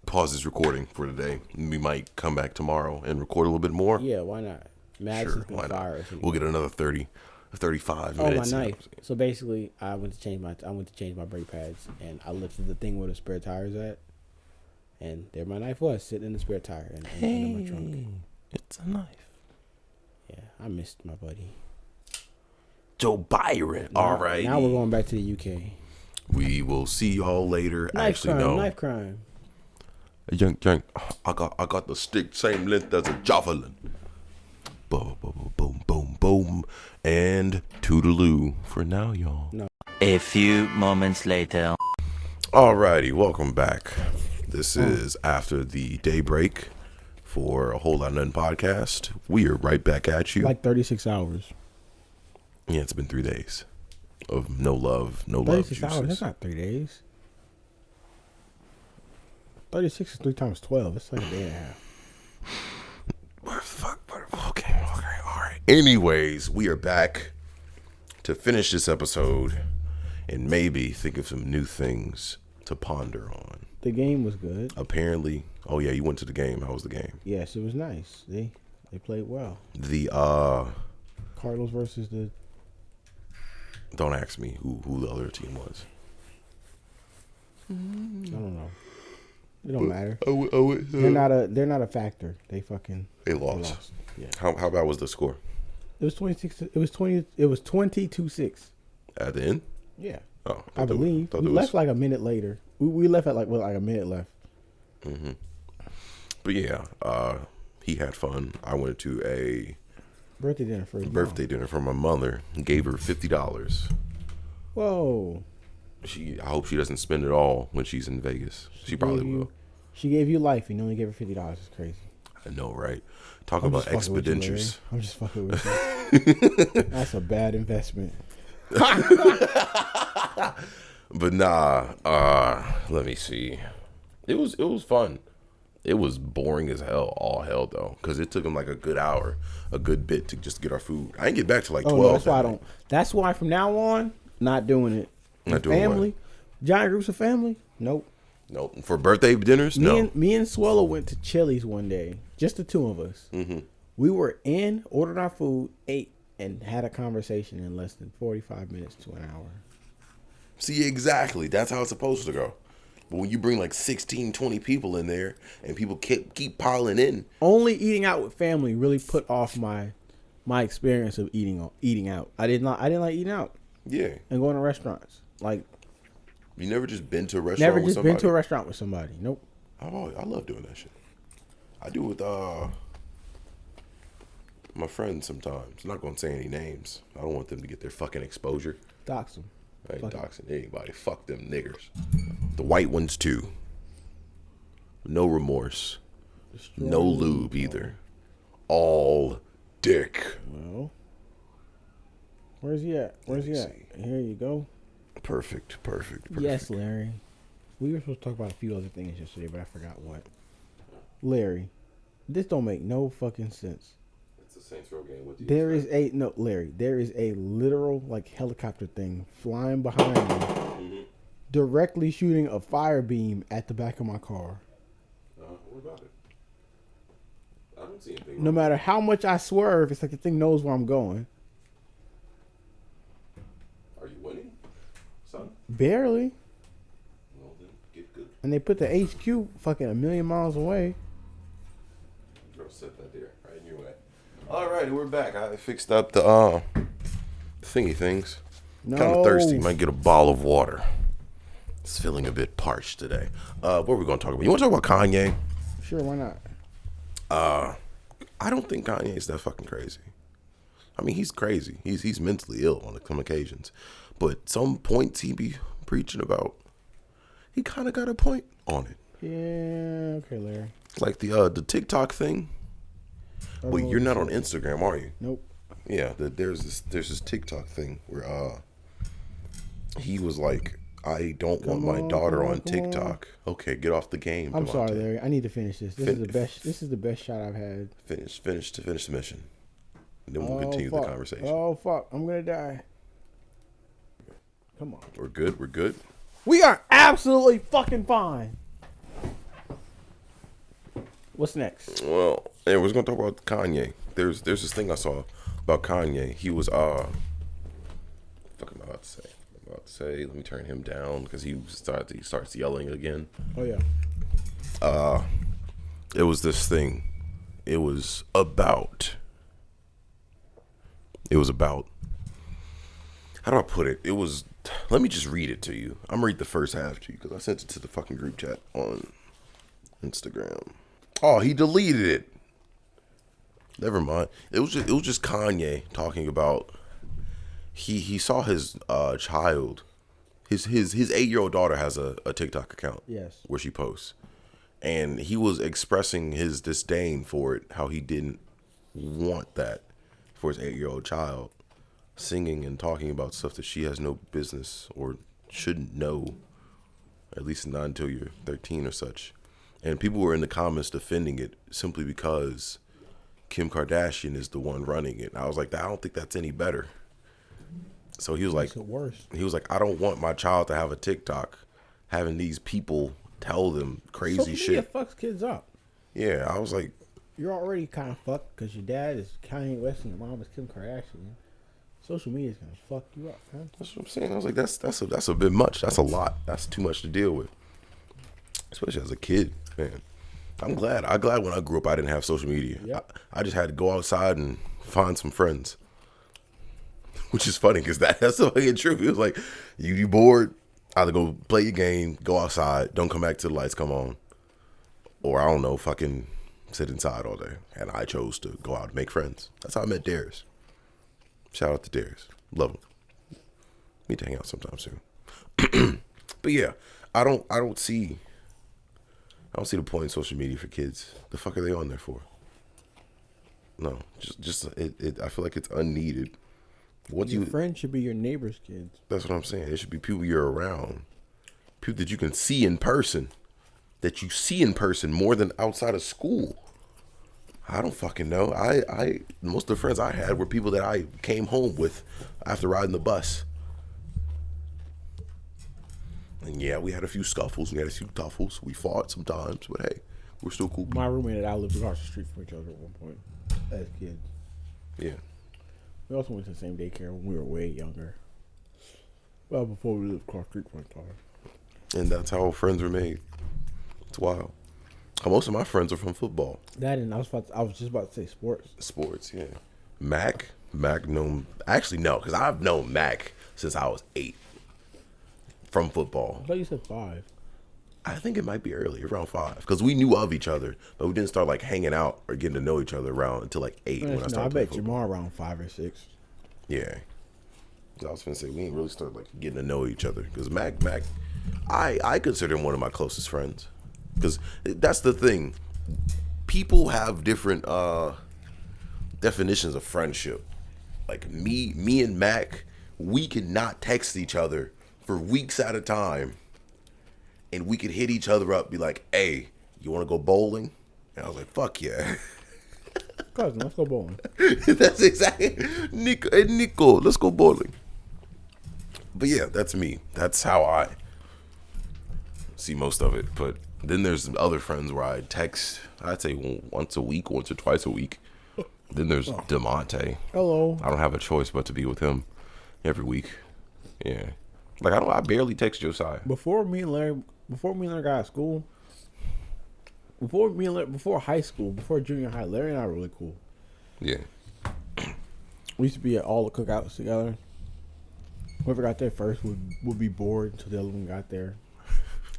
pause this recording for today. We might come back tomorrow and record a little bit more. Yeah, why not? Madison's gonna fire us. We'll get another 35 minutes. Oh, my knife. So basically, I went to change my brake pads, and I lifted the thing where the spare tires at, and there my knife was sitting in the spare tire in my trunk. It's a knife. Yeah, I missed my buddy. Joe Byron. All right. Now we're going back to the UK. We will see y'all later. Knife crime. Young. I got the stick same length as a javelin. Boom, boom, boom, boom, boom, and toodaloo for now, y'all. No. A few moments later. Alrighty, welcome back. This is after the daybreak for a Whole Lot of Nothing podcast. We are right back at you. Like 36 hours. Yeah, it's been 3 days of no love, no 36 love. hours. That's not 3 days. 36 is 3 times 12. It's like a day and a half. Okay, all right. Anyways, we are back to finish this episode and maybe think of some new things to ponder on. The game was good. Apparently, oh yeah, you went to the game. How was the game? Yes, it was nice. They played well. The Cardinals versus the. Don't ask me who the other team was. I don't know. It don't matter. They're not a factor. They lost. Yeah. How bad was the score? It was 26. It was 20. It was 22-6. At the end? Yeah. Oh, I believe we left like a minute later. We left at like a minute left. Mm-hmm. But yeah, he had fun. I went to a birthday dinner for my mother. Gave her $50. Whoa. I hope she doesn't spend it all when she's in Vegas. She probably will. She gave you life and you only gave her $50. It's crazy. I know, right? Talk about expenditures. I'm just fucking with you. That's a bad investment. But nah, let me see. It was fun. It was boring as hell, all hell though, because it took him like a good hour, a good bit to just get our food. I didn't get back to like 12. No, that's why I don't. That's why from now on, not doing it. Not doing family, giant groups of family. Nope. For birthday dinners, Me and Swella went to Chili's one day, just the two of us. Mm-hmm. We were in, ordered our food, ate, and had a conversation in less than 45 minutes to an hour. See, exactly. That's how it's supposed to go. But when you bring like 16, 20 people in there and people keep piling in. Only eating out with family really put off my experience of eating out. I didn't like eating out. Yeah. And going to restaurants. Like, you never just been to a restaurant never with just somebody? been to a restaurant with somebody. Nope. I love doing that shit. I do it with my friends sometimes. I'm not going to say any names. I don't want them to get their fucking exposure. Dox them. I ain't doxing anybody. Fuck them niggers. The white ones too. No remorse. No lube either. All dick. Well, where's he at? Here you go. Perfect. Yes, Larry. We were supposed to talk about a few other things yesterday, but I forgot what. Larry, this don't make no fucking sense. It's a Saints Row game. What do you Larry, there is a literal like helicopter thing flying behind me, directly shooting a fire beam at the back of my car. What about it? I don't see anything. No matter how much I swerve, it's like the thing knows where I'm going. Are you winning, son? Barely. Well, then get good. And they put the HQ fucking a million miles away. Bro, set that there, right in your way. All right, we're back. I fixed up the thingy things. No. Kind of thirsty. Might get a bottle of water. It's feeling a bit parched today. What are we going to talk about? You want to talk about Kanye? Sure, why not? I don't think Kanye's that fucking crazy. I mean, he's crazy. He's mentally ill on some occasions. But some points he be preaching about, he kind of got a point on it. Yeah, okay, Larry. Like the TikTok thing. Well, you're not on Instagram, are you? Nope. Yeah, there's this TikTok thing where he was like, I don't want my daughter on TikTok. Okay, get off the game. I'm sorry, Larry. I need to finish this. This is the best shot I've had. Finish the mission. And then we'll continue the conversation. Oh fuck, I'm gonna die. Come on. We're good. We are absolutely fucking fine. What's next? Well, yeah, we're gonna talk about Kanye. There's this thing I saw about Kanye. He was fuck am I about to say? Let me turn him down because he starts yelling again. Oh yeah. It was this thing. It was about. How do I put it? It was. Let me just read it to you. I'm gonna read the first half to you because I sent it to the fucking group chat on Instagram. Oh, he deleted it. Never mind. It was just Kanye talking about. He saw his child. His 8-year-old daughter has a TikTok account. Yes. Where she posts. And he was expressing his disdain for it, how he didn't want that for his 8-year-old child, singing and talking about stuff that she has no business or shouldn't know, at least not until you're 13 or such. And people were in the comments defending it simply because Kim Kardashian is the one running it. And I was like, I don't think that's any better. So he was like, worse. He was like, I don't want my child to have a TikTok, having these people tell them crazy Social media shit. fucks kids up. Yeah, I was like, you're already kind of fucked because your dad is Kanye West and your mom is Kim Kardashian. Social media is gonna fuck you up, man. That's what I'm saying. I was like, that's a bit much. That's a lot. That's too much to deal with, especially as a kid, man. I'm glad when I grew up I didn't have social media. Yep. I just had to go outside and find some friends, which is funny because that's the fucking truth. It was like, you bored, either go play your game, go outside, don't come back till the lights come on, or I don't know, fucking sit inside all day. And I chose to go out and make friends. That's how I met Darius. Shout out to Darius. Love him. Need to hang out sometime soon. But yeah, I don't see I don't see the point in social media for kids. The fuck are they on there for? No, I feel like it's unneeded. Your friends should be your neighbor's kids. That's what I'm saying. It should be people you're around, people that you can see in person, more than outside of school. I don't fucking know. I most of the friends I had were people that I came home with after riding the bus. And yeah, we had a few scuffles, we had a few tuffles, we fought sometimes, but hey, we're still cool people. My roommate and I lived across the street from each other at one point as kids. Yeah. We also went to the same daycare when we were way younger. Well, before we lived across the street from each other. And that's how friends were made. It's wild. Most of my friends are from football. That and I was just about to say sports. Sports, yeah. Mac known. Actually, no, because I've known Mac since I was 8 from football. I thought you said 5. I think it might be early, around 5, because we knew of each other, but we didn't start like hanging out or getting to know each other around until like 8 when I started. I bet football. Jamar around 5 or 6. Yeah, I was gonna say we ain't really started like getting to know each other because Mac, I consider him one of my closest friends because that's the thing. People have different definitions of friendship. Like me and Mac, we could not text each other for weeks at a time. And we could hit each other up, be like, hey, you want to go bowling? And I was like, fuck yeah. Cousin, let's go bowling. That's exactly. Nico, let's go bowling. But yeah, that's me. That's how I see most of it. But then there's other friends where I text, I'd say once or twice a week. Then there's DeMonte. Hello. I don't have a choice but to be with him every week. Yeah. Like, I barely text Josiah. Before me and Larry got out of school, before high school, before junior high, Larry and I were really cool. Yeah. We used to be at all the cookouts together. Whoever got there first would be bored until the other one got there.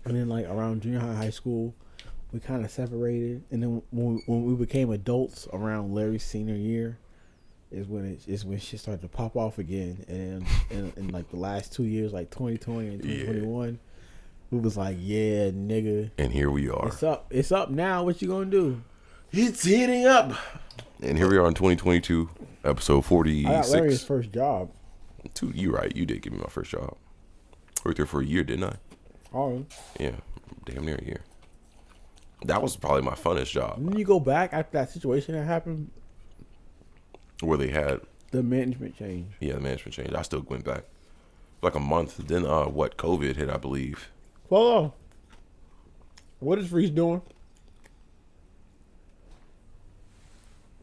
And then, like, around junior high school, we kind of separated. And then when we became adults around Larry's senior year, is when shit started to pop off again. And in like the last 2 years, like 2020 and 2021, we was like, yeah, nigga. And here we are. It's up now. What you gonna do? It's heating up. And here we are in 2022, episode 46. I got Larry's first job. You right. You did give me my first job. Worked there for a year, didn't I? Oh. Yeah. Damn near a year. That was probably my funnest job. Didn't you go back after that situation that happened? Where they had the management change. Yeah, the management change. I still went back like a month. Then COVID hit, I believe. Follow. What is Reese doing?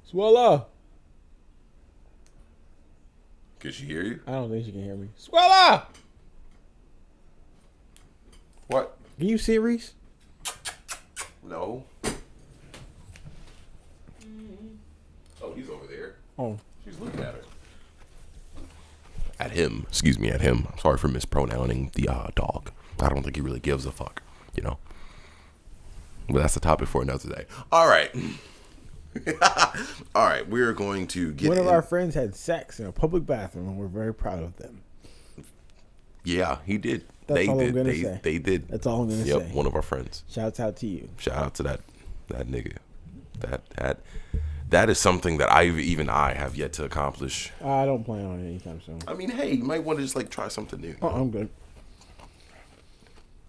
Swallow. Can she hear you? I don't think she can hear me. Swallow. What? Can you see Reese? No. Oh, he's over there. Oh. She's looking at her. At him. Excuse me, at him. I'm sorry for mispronouncing the dog. I don't think he really gives a fuck, you know? But that's the topic for another day. All right. All right, we're going to get One of our friends had sex in a public bathroom, and we're very proud of them. Yeah, he did. That's all I'm gonna say. They did. That's all I'm gonna say. Yep, one of our friends. Shouts out to you. Shout out to that nigga. That is something that I have yet to accomplish. I don't plan on it anytime soon. I mean, hey, you might want to just like try something new. I'm good.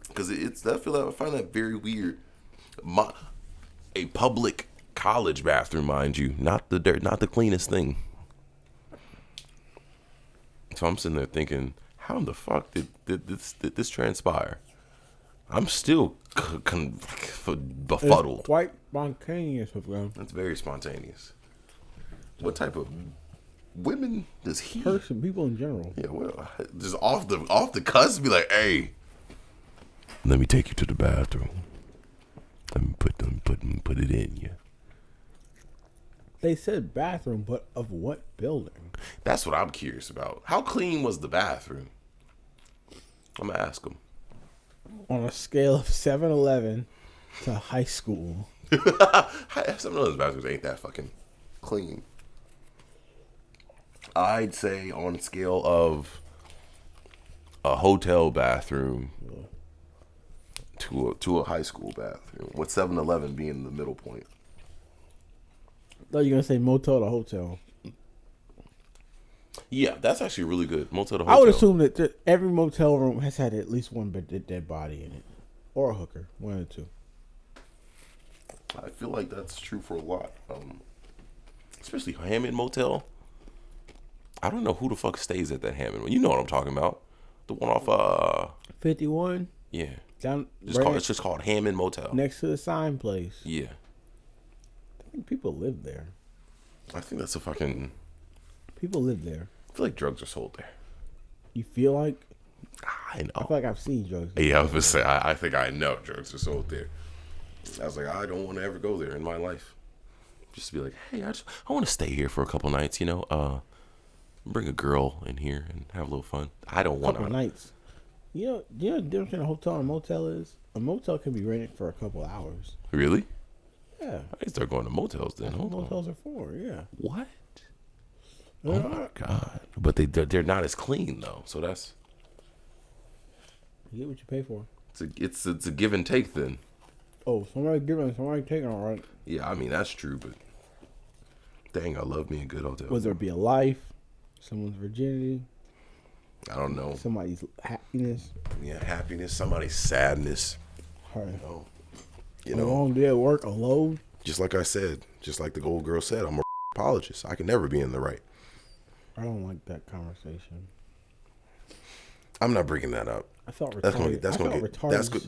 Because I find that very weird. A public college bathroom, mind you, not the cleanest thing. So I'm sitting there thinking, how in the fuck did this transpire? I'm still befuddled. It's quite spontaneous with them. That's very spontaneous. What type of women does he? People in general. Yeah, well, just off the cusp, be like, hey, let me take you to the bathroom. Let me put it in you. They said bathroom, but of what building? That's what I'm curious about. How clean was the bathroom? I'm gonna ask him. On a scale of 7-Eleven to high school. Some of those bathrooms ain't that fucking clean. I'd say on a scale of a hotel bathroom to a high school bathroom, with 7-Eleven being the middle point. I thought you were gonna say motel to hotel. Yeah, that's actually really good. Motel to hotel. I would assume that every motel room has had at least one dead body in it, or a hooker, one or two. I feel like that's true for a lot, especially Hammond Motel. I don't know who the fuck stays at that Hammond. You know what I'm talking about? The one off 51. Yeah. Down. It's just called Hammond Motel. Next to the sign place. Yeah. I think people live there. I think that's a fucking. People live there. I feel like drugs are sold there. You feel like? I know. I feel like I've seen drugs. Yeah, I was gonna say. I think I know drugs are sold there. I was like, I don't want to ever go there in my life. Just to be like, hey, I want to stay here for a couple nights. Bring a girl in here and have a little fun. I don't want to. Couple nights. You know the difference between a hotel and a motel is? A motel can be rented for a couple hours. Really? Yeah. I start going to motels then. That's what motels are for, yeah. What? Oh my god! But they're not as clean though, so that's. You get what you pay for. It's a give and take then. Oh, somebody giving, somebody taking, all right. Yeah, I mean that's true, but dang, I love me a good hotel. Whether it be a life, someone's virginity, I don't know. somebody's happiness. Yeah, happiness, somebody's sadness. Right. You A know, long day at work, a load. just like I said, just like the old girl said, I'm a apologist. I can never be in the right. I don't like that conversation. I'm not bringing that up. I felt retarded.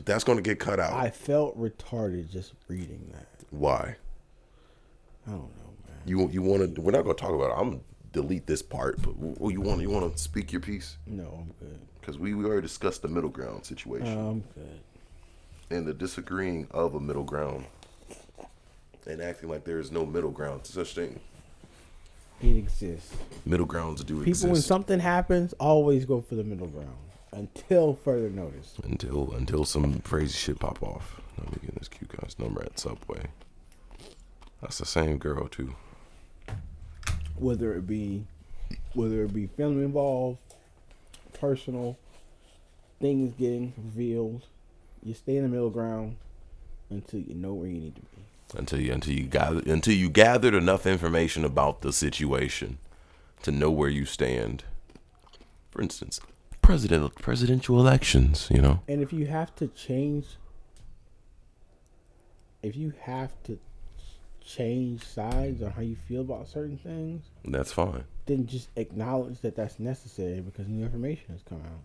That's going to get cut out. I felt retarded just reading that. Why? I don't know, man. You want to? We're not going to talk about it. I'm gonna delete this part. But you want to speak your piece? No, I'm good. Because we already discussed the middle ground situation I'm good. and the disagreeing of a middle ground and acting like there is no middle ground to such thing. It exists. Middle grounds do People, exist. when something happens, always go for the middle ground until further notice. Until some crazy shit pop off. Let me get this cute guy's number at Subway. That's the same girl too. Whether it be family involved, personal, things getting revealed, you stay in the middle ground until you know where you need to be. Until you gathered enough information about the situation to know where you stand. For instance, presidential elections, you know. And if you have to change sides on how you feel about certain things, That's fine. then just acknowledge that that's necessary because new information has come out.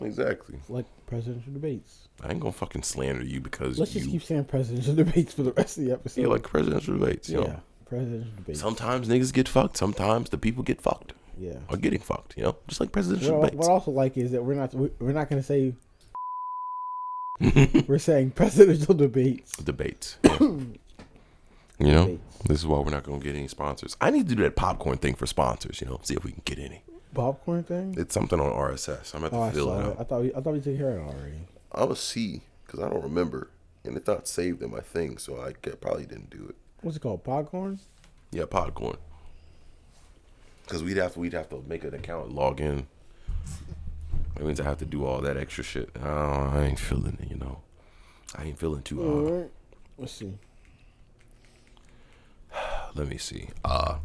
Exactly. Like presidential debates. I ain't gonna fucking slander you because Let's just keep saying presidential debates for the rest of the episode. Yeah, like presidential debates, you know. Presidential debates. Sometimes niggas get fucked. Sometimes the people get fucked. Yeah. Or getting fucked, you know? Just like presidential What debates. I also like is that we're not going to say we're saying presidential debates. Debates. Yeah. You know? Debates. This is why we're not gonna get any sponsors. I need to do that popcorn thing for sponsors, you know, see if we can get any. Popcorn thing? It's something on RSS. I'm at the fill it out. I thought we took care of it already. I'm a C because I don't remember, and it's not saved in my thing, so I probably didn't do it. What's it called? Popcorn? Yeah, popcorn. Because we'd have to make an account and log in. That means I have to do all that extra shit. Oh, I ain't feeling it, you know. I ain't feeling too hard. All right. Let's see. Let me see.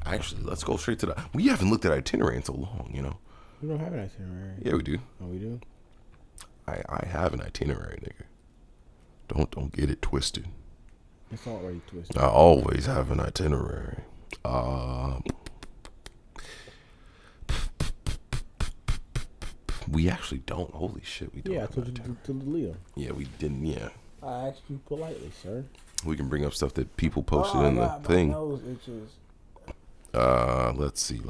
Actually, let's go straight to the. We haven't looked at itinerary in so long, you know. We don't have an itinerary. Yeah, we do. Oh, we do? I have an itinerary, nigga. Don't get it twisted. It's already twisted. I always have an itinerary. We actually don't. Holy shit, we don't. Yeah, I told you to delete them. Yeah, we didn't. Yeah, I asked you politely, sir. we can bring up stuff that people posted in the thing. My nose itches. Let's see.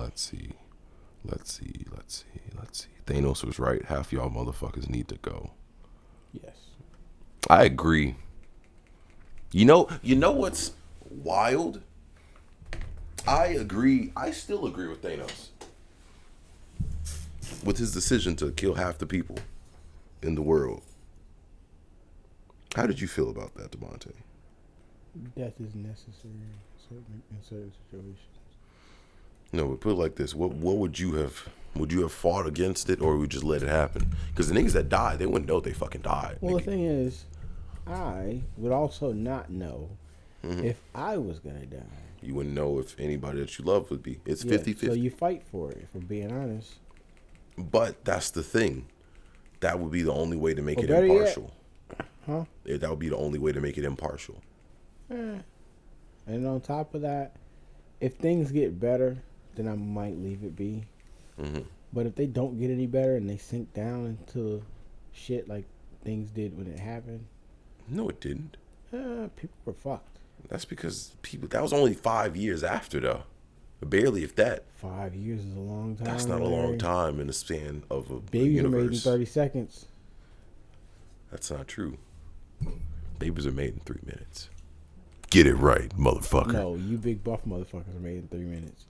Thanos was right. Half y'all motherfuckers need to go. Yes. I agree. You know what's wild? I agree. I still agree with Thanos. With his decision to kill half the people in the world. How did you feel about that, Devontae? Death is necessary in certain situations. No, but put it like this: what would you have? Would you have fought against it, or would you just let it happen? Because the niggas that died, they wouldn't know they fucking died. Well, nigga. the thing is, I would also not know Mm-hmm. if I was gonna die. You wouldn't know if anybody that you love would be. It's Yeah, 50-50. So you fight for it, if we're being honest. But that's the thing. That would be the only way to make it better impartial. Huh? Yeah, that would be the only way to make it impartial. And on top of that, if things get better, then I might leave it be. Mm-hmm. But if they don't get any better and they sink down into shit like things did when it happened, No, it didn't. people were fucked. That's because people. That was only 5 years after, though. Barely, if that. 5 years is a long time. That's not a long Larry. time in the span of a Babies are made in universe. 30 seconds. That's not true. Babies are made in 3 minutes. Get it right, motherfucker. No, you big buff motherfuckers are made in 3 minutes.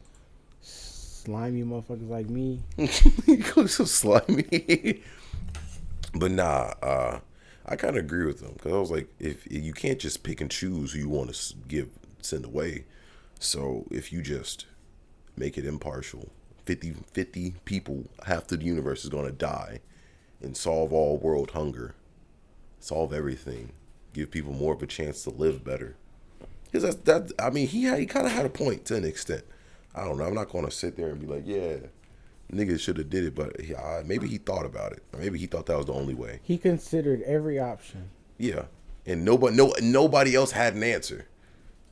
Slimy motherfuckers like me. You go so slimy. But nah, I kind of agree with them because I was like, if you can't just pick and choose who you want to send away. So if you just make it impartial, 50 people, half of the universe is gonna die, and solve all world hunger, solve everything, give people more of a chance to live better. Because I mean, he kind of had a point to an extent. I don't know. I'm not gonna sit there and be like, yeah, niggas should have did it, but maybe he thought about it, or maybe he thought that was the only way. He considered every option. Yeah, and nobody else had an answer,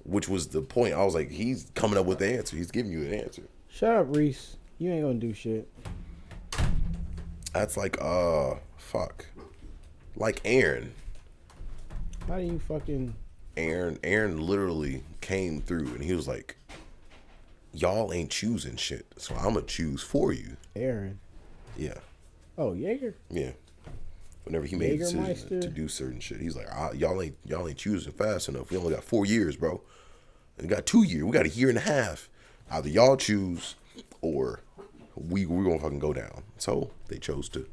which was the point. I was like, he's coming up with the answer. He's giving you an answer. Shut up, Reese. You ain't gonna do shit. That's like fuck, like Aaron. How do you fucking? Aaron literally came through and he was like, y'all ain't choosing shit, so I'm gonna choose for you. Aaron. Yeah. Oh, Jaeger. Yeah. Whenever he made a decision Jägermeister. to do certain shit, he's like, y'all ain't choosing fast enough. We only got 4 years, bro. And we got 2 years. We got a year and a half. Either y'all choose or we're gonna fucking go down. So they chose to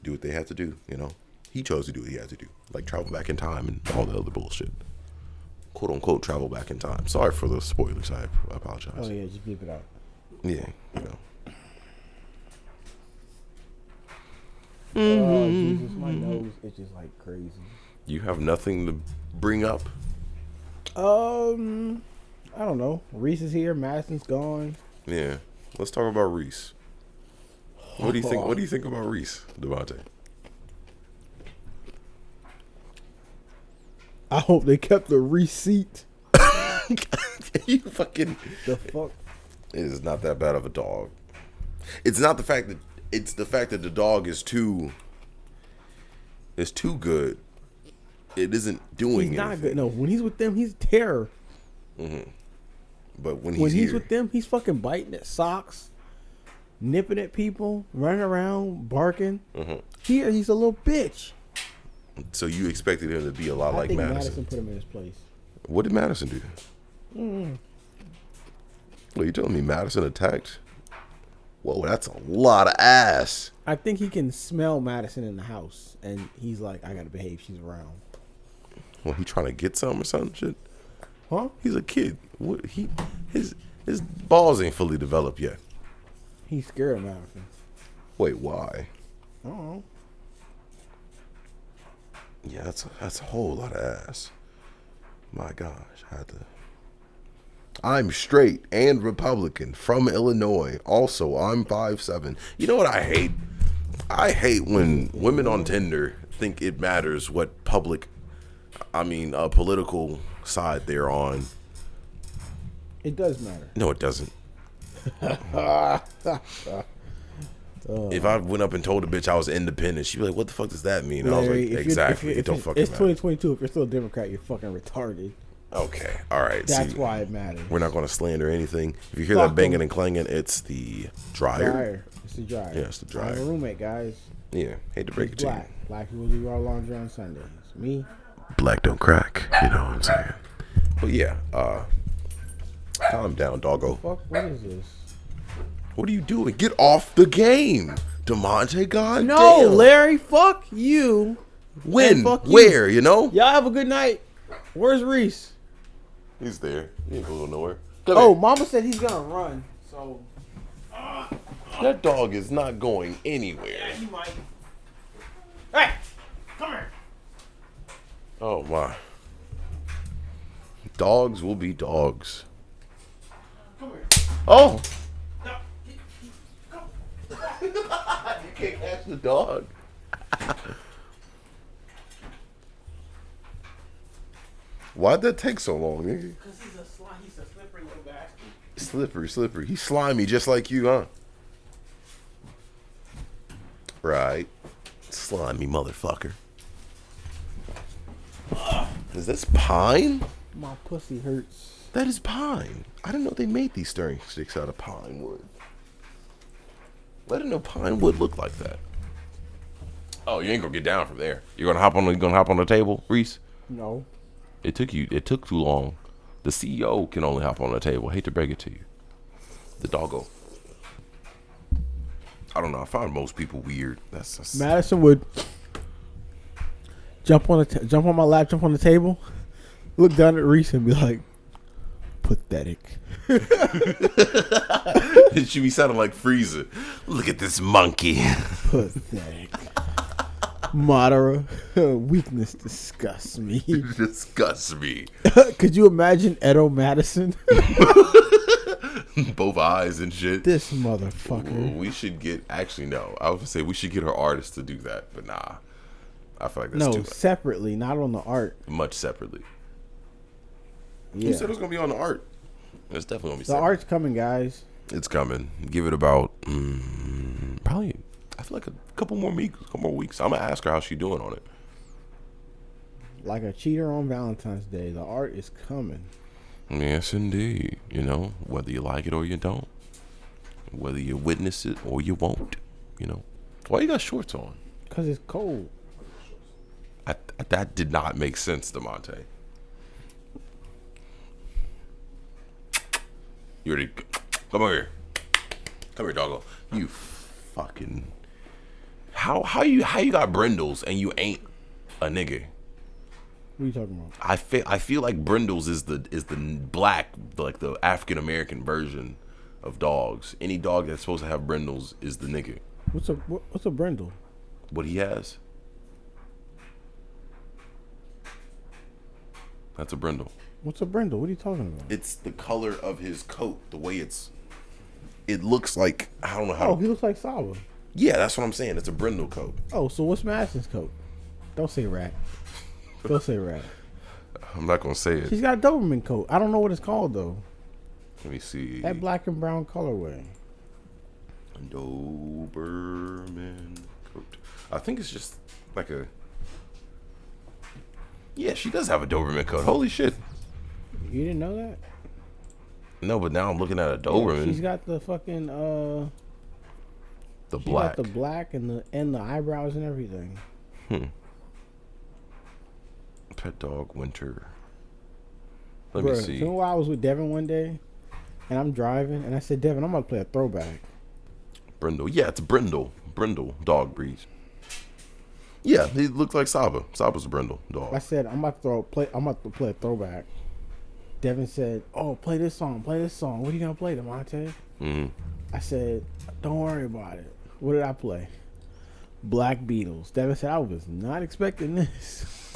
do what they had to do, you know. He chose to do what he had to do. Like travel back in time and all the other bullshit. Quote unquote travel back in time. Sorry for the spoilers. I apologize. Oh yeah, just bleep it out. Yeah, you know. Oh Jesus, my nose itches like crazy. You have nothing to bring up? I don't know. Reese is here. Madison's gone. Yeah. Let's talk about Reese. What do you think? What do you think about Reese, Devontae? I hope they kept the receipt. You fucking. The fuck? It is not that bad of a dog. It's not the fact that it's the fact that the dog is too. It's too good. It isn't doing He's not anything. good. No, when he's with them, he's terror. But when When he's here, with them, he's fucking biting at socks, nipping at people, running around, barking. Here, he's a little bitch. so you expected him to be a lot I like think Madison. Madison put him in his place. What did Madison do? Well, you telling me Madison attacked? Whoa, that's a lot of ass. I think he can smell Madison in the house, and he's like, I gotta behave. She's around. Well, he trying to get some or some shit. Huh? He's a kid. What his balls ain't fully developed yet. He's scared of Madison. Wait, why? I don't know. Yeah, that's a whole lot of ass. My gosh, I'm straight and Republican from Illinois. Also, I'm 5'7". You know what I hate? I hate when women on Tinder think it matters what political side they're on. It does matter. No, it doesn't. If I went up and told a bitch I was independent, she'd be like, "What the fuck does that mean?" And I was like, "Exactly. It don't fucking It's matter." 2022. If you're still a Democrat, you're fucking retarded. Okay, all right. That's see, why it matters. we're not going to slander anything. If you hear Fuck that banging 'em. and clanging, it's the dryer. It's the dryer. Yeah, it's the dryer. I have a roommate, guys. Yeah, hate to break it He's to you. black. Black people do our laundry on Sundays. Me. Black don't crack. You know what I'm saying? But yeah, calm down, doggo. Fuck. What is this? What are you doing? Get off the game, DeMonte. God No, damn. Larry. Fuck you. When? And fuck you. Where? You know? Y'all have a good night. Where's Reese? He's there. He ain't going nowhere. Oh, Mama said he's gonna run. So So. That dog is not going anywhere. Yeah, he might. Hey, come here. Oh my. Dogs will be dogs. Come here. Oh. No. You can't catch the dog. Why'd that take so long, nigga? Because he's a slippery little bastard. Slippery. He's slimy just like you, huh? Right. Slimy motherfucker. Is this pine? My pussy hurts. That is pine. I didn't know they made these stirring sticks out of pine wood. I didn't know pine wood looked like that. Oh, you ain't gonna get down from there. You're gonna hop on the table, Reese? No. It took too long. The CEO can only hop on the table. Hate to break it to you. The doggo. I don't know. I find most people weird. That's Madison would jump on my lap, jump on the table, look down at Reese and be like, pathetic. It should be sounding like Frieza. Look at this monkey. Pathetic. Madara, weakness disgusts me. Disgusts me. Could you imagine Edo Madison? Both eyes and shit. This motherfucker. Well, we should get. Actually, no. I would say we should get our artist to do that, but nah. I feel like that's too separately, not on the art. much separately. Yeah. You said it was gonna be on the art. It's definitely gonna be. The separate. art's coming, guys. It's coming. Give it about probably. I feel like a couple more weeks. I'm gonna ask her how she doing on it. Like a cheater on Valentine's Day, the art is coming. Yes, indeed. You know, whether you like it or you don't, whether you witness it or you won't. You know, why you got shorts on? Cause it's cold. That did not make sense, DeMonte. You ready? Come over here. Come here, doggo. You fucking. How you got brindles and you ain't a nigga? What are you talking about? I feel like brindles is the black, like the African American version of dogs. Any dog that's supposed to have brindles is the nigga. What's a brindle? What he has. That's a brindle. What's a brindle? What are you talking about? It's the color of his coat, the way it looks like, I don't know how. Oh, he looks like Saba. Yeah, that's what I'm saying. It's a brindle coat. Oh, so what's Madison's coat? Don't say rat. Don't say rat. I'm not gonna say it. She's got a Doberman coat. I don't know what it's called though. Let me see. That black and brown colorway. Doberman coat. I think it's just like a. Yeah, she does have a Doberman coat. Holy shit. You didn't know that? No, but now I'm looking at a Doberman. Yeah, she's got the fucking the black. Got the black and the eyebrows and everything. Pet dog winter. Let Bruh, me see. You know why I was with Devin one day, and I'm driving, and I said, Devin, I'm about to play a throwback. Brindle. Yeah, it's Brindle. Brindle dog breed. Yeah, he looks like Saba. Saba's a Brindle dog. I said, I'm about to play a throwback. Devin said, oh, play this song. What are you gonna play, DeMonte? Mm-hmm. I said, don't worry about it. What did I play? Black Beatles. Devin said, I was not expecting this.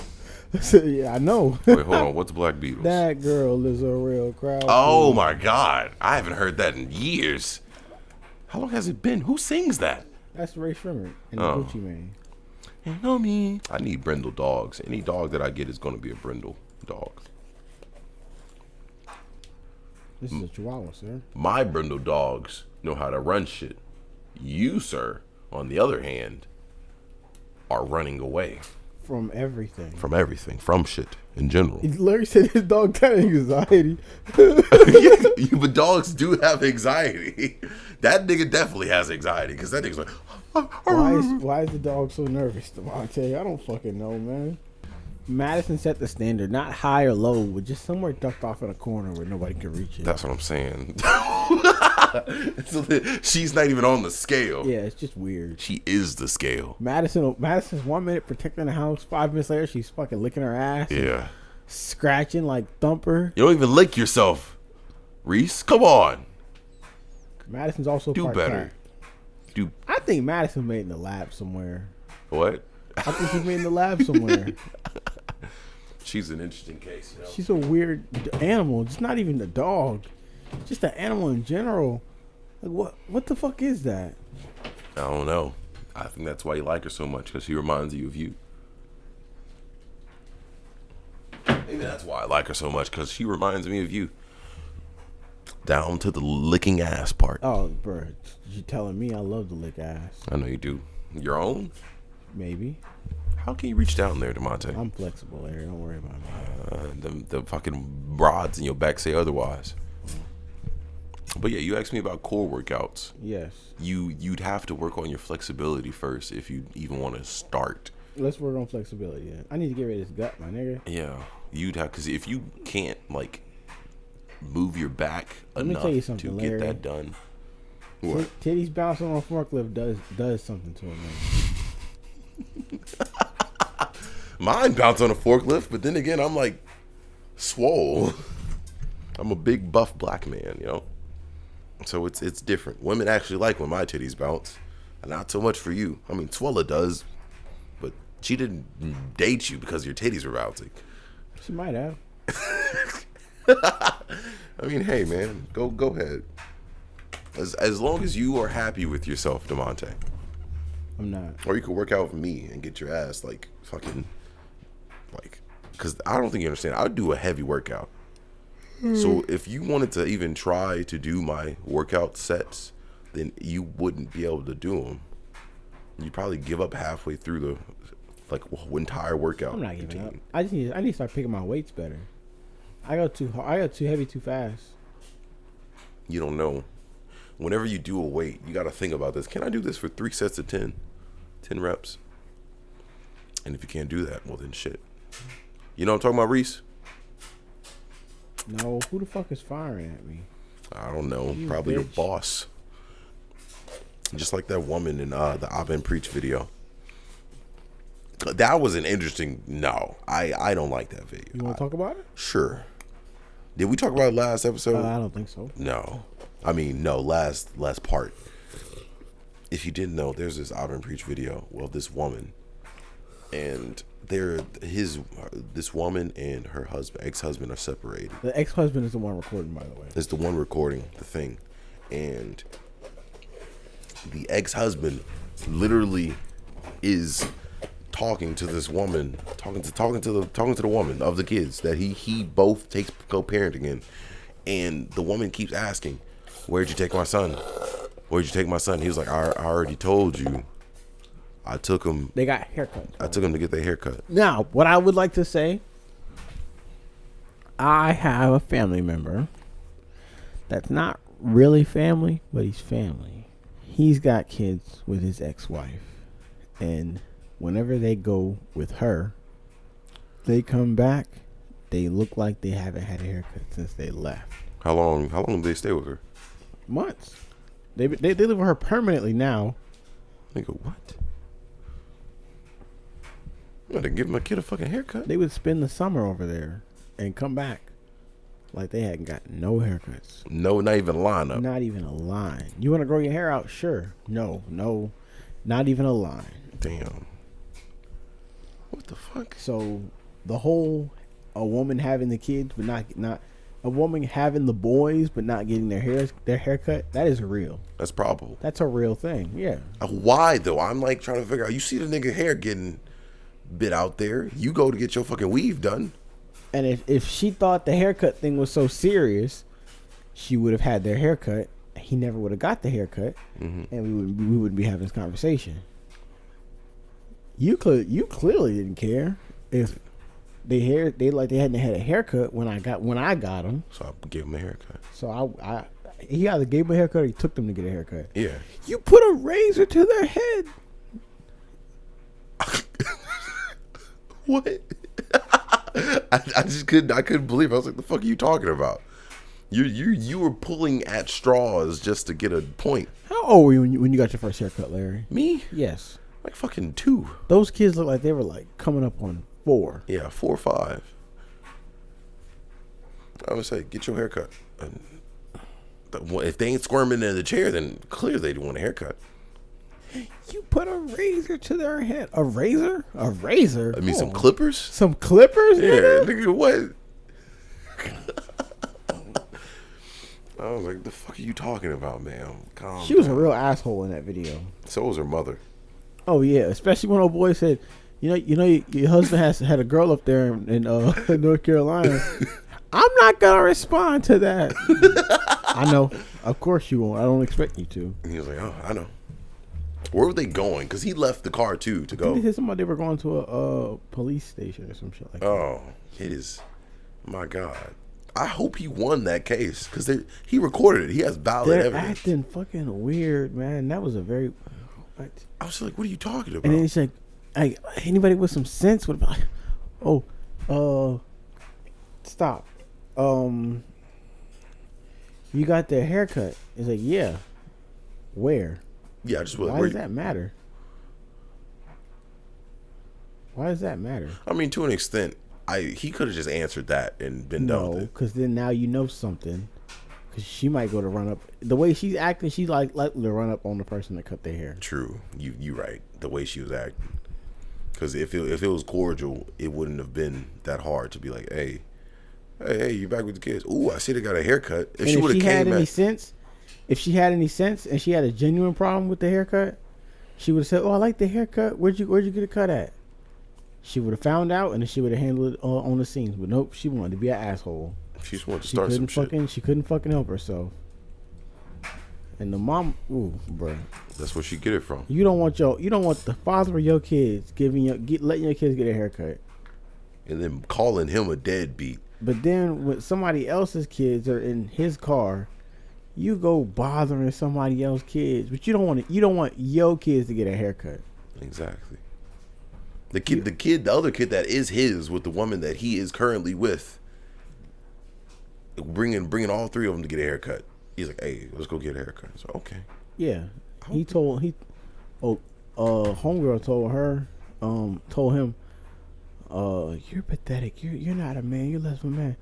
I said, yeah, I know. Wait, hold on. What's Black Beatles? That girl is a real crowd. Oh my God. I haven't heard that in years. How long has it been? Who sings that? That's Ray Shrimmer and the Gucci Mane. You know me. I need brindle dogs. Any dog that I get is going to be a brindle dog. This is a Chihuahua, sir. My brindle dogs know how to run shit. You, sir, on the other hand, are running away. From everything. From shit in general. Larry said his dog got anxiety. Yeah, but dogs do have anxiety. That nigga definitely has anxiety because that nigga's like, why is the dog so nervous, DeMonte? I don't fucking know, man. Madison set the standard, not high or low, but just somewhere ducked off in a corner where nobody can reach it. That's what I'm saying. She's not even on the scale. Yeah, it's just weird. She is the scale. Madison's 1 minute protecting the house, 5 minutes later she's fucking licking her ass. Yeah. Scratching like Thumper. You don't even lick yourself, Reese. Come on. Madison's also Do part better. cat. Do I think Madison made in the lab somewhere. what? I think she's made in the lab somewhere. She's an interesting case. She's a weird animal. It's not even a dog. Just an animal in general. Like what the fuck is that? I don't know. I think that's why you like her so much, because she reminds you of you. Maybe that's why I like her so much, because she reminds me of you. Down to the licking ass part. Oh, bro, you telling me I love to lick ass? I know you do. Your own? Maybe. How can you reach down there, DeMonte? I'm flexible, Larry. Don't worry about me. The fucking rods in your back say otherwise. But yeah, you asked me about core workouts. Yes. You'd have to work on your flexibility first if you even want to start. Let's work on flexibility. Then. I need to get rid of this gut, my nigga. Yeah, you'd have, because if you can't like move your back Let me enough tell you to something, get Larry. that done. What? Titties bouncing on a forklift does something to a man. Mine bounce on a forklift, but then again, I'm like swole. I'm a big buff black man, you know. So it's different. Women actually like when my titties bounce. Not so much for you. I mean, Swella does, but she didn't date you because your titties were bouncing. She might have. I mean, hey man, go ahead. As long as you are happy with yourself, DeMonte. I'm not. Or you could work out with me and get your ass like fucking like, because I don't think you understand. I would do a heavy workout. So if you wanted to even try to do my workout sets, then you wouldn't be able to do them. You'd probably give up halfway through the like entire workout. I'm not giving routine. up. I need to start picking my weights better. I got too heavy too fast. You don't know. Whenever you do a weight, you got to think about this. Can I do this for 3 sets of 10 reps? And if you can't do that, well then shit. You know what I'm talking about, Reese? No, who the fuck is firing at me? I don't know. You Probably your bitch. boss. Just like that woman in the Abba Preach video. That was an interesting. No, I don't like that video. You want to talk about it? Sure. Did we talk about it last episode? I don't think so. No. I mean, no, last part. If you didn't know, there's this Abba Preach video of this woman. And this woman and her ex-husband are separated. The ex-husband is the one recording, by the way. It's the one recording the thing. And the ex-husband literally is talking to this woman, talking to the woman of the kids that he both takes co-parenting in. And the woman keeps asking, "Where'd you take my son? Where'd you take my son?" He was like, I already told you. I took him. They got haircuts. I took him to get their haircut. Now, what I would like to say, I have a family member that's not really family, but he's family. He's got kids with his ex-wife. And whenever they go with her, they come back, they look like they haven't had a haircut since they left. How long did they stay with her? Months. They live with her permanently now. Nigga, what? You gotta give my kid a fucking haircut. They would spend the summer over there and come back like they hadn't got no haircuts. No, not even a lineup. Not even a line. You want to grow your hair out? Sure. No, not even a line. Damn. What the fuck? So the whole a woman having the kids but not a woman having the boys but not getting their haircut, that is real. That's probable. That's a real thing. Yeah. Why though? I'm like trying to figure out. You see the nigga hair getting bit out there. You go to get your fucking weave done. And if she thought the haircut thing was so serious, she would have had their haircut. He never would have got the haircut, and we wouldn't be having this conversation. You clearly didn't care if they hadn't had a haircut when I got them. So I gave him a haircut. So he either gave them a haircut or he took them to get a haircut. Yeah. You put a razor to their head. What? I just couldn't believe it. I was like, the fuck are you talking about? You were pulling at straws just to get a point. How old were you when you got your first haircut, Larry? Me? Yes. Like fucking 2. Those kids look like they were like coming up on 4. Yeah, 4 or 5. I would say, get your haircut. And If they ain't squirming in the chair, then clearly they want a haircut. You put a razor to their head. A razor? A razor? I mean, some clippers? Some clippers? Yeah, nigga, what? I was like, the fuck are you talking about, man? Calm She was a down. real asshole in that video. So was her mother. Oh, yeah. Especially when old boy said, your husband had a girl up there in North Carolina. I'm not going to respond to that. I know. Of course you won't. I don't expect you to. And he was like, oh, I know. Where were they going? Because he left the car, too, to go. They said somebody were going to a police station or some shit like that. Oh, it is. My God. I hope he won that case because he recorded it. He has valid They're evidence. acting fucking weird, man. That was a very... What? I was like, what are you talking about? And then he's like, anybody with some sense would be like, stop. You got their haircut. He's like, yeah. Where? Yeah, I just Why does that matter? Why does that matter? I mean, to an extent, he could have just answered that and been done with No, it. because then now you know something. Because she might go to run up. The way she's acting, she's likely to run up on the person that cut their hair. True, you right. The way she was acting, because if it was cordial, it wouldn't have been that hard to be like, hey, you back with the kids? Ooh, I see they got a haircut. If And she would have had came any back, sense, if she had any sense and she had a genuine problem with the haircut, she would have said, "Oh, I like the haircut. Where'd you get it cut at?" She would have found out and then she would have handled it on the scenes. But nope, she wanted to be an asshole. she just wanted to start some shit. She couldn't fucking help herself. And the mom, ooh, bro. That's where she get it from. You don't want the father of your kids letting your kids get a haircut. And then calling him a deadbeat. But then when somebody else's kids are in his car, you go bothering somebody else's kids. But you don't want your kids to get a haircut. Exactly. The other kid that is his with the woman that he is currently with, bringing all three of them to get a haircut. He's like, hey, let's go get a haircut. So okay. Yeah, homegirl told him, you're pathetic. You're not a man. You're less of a man.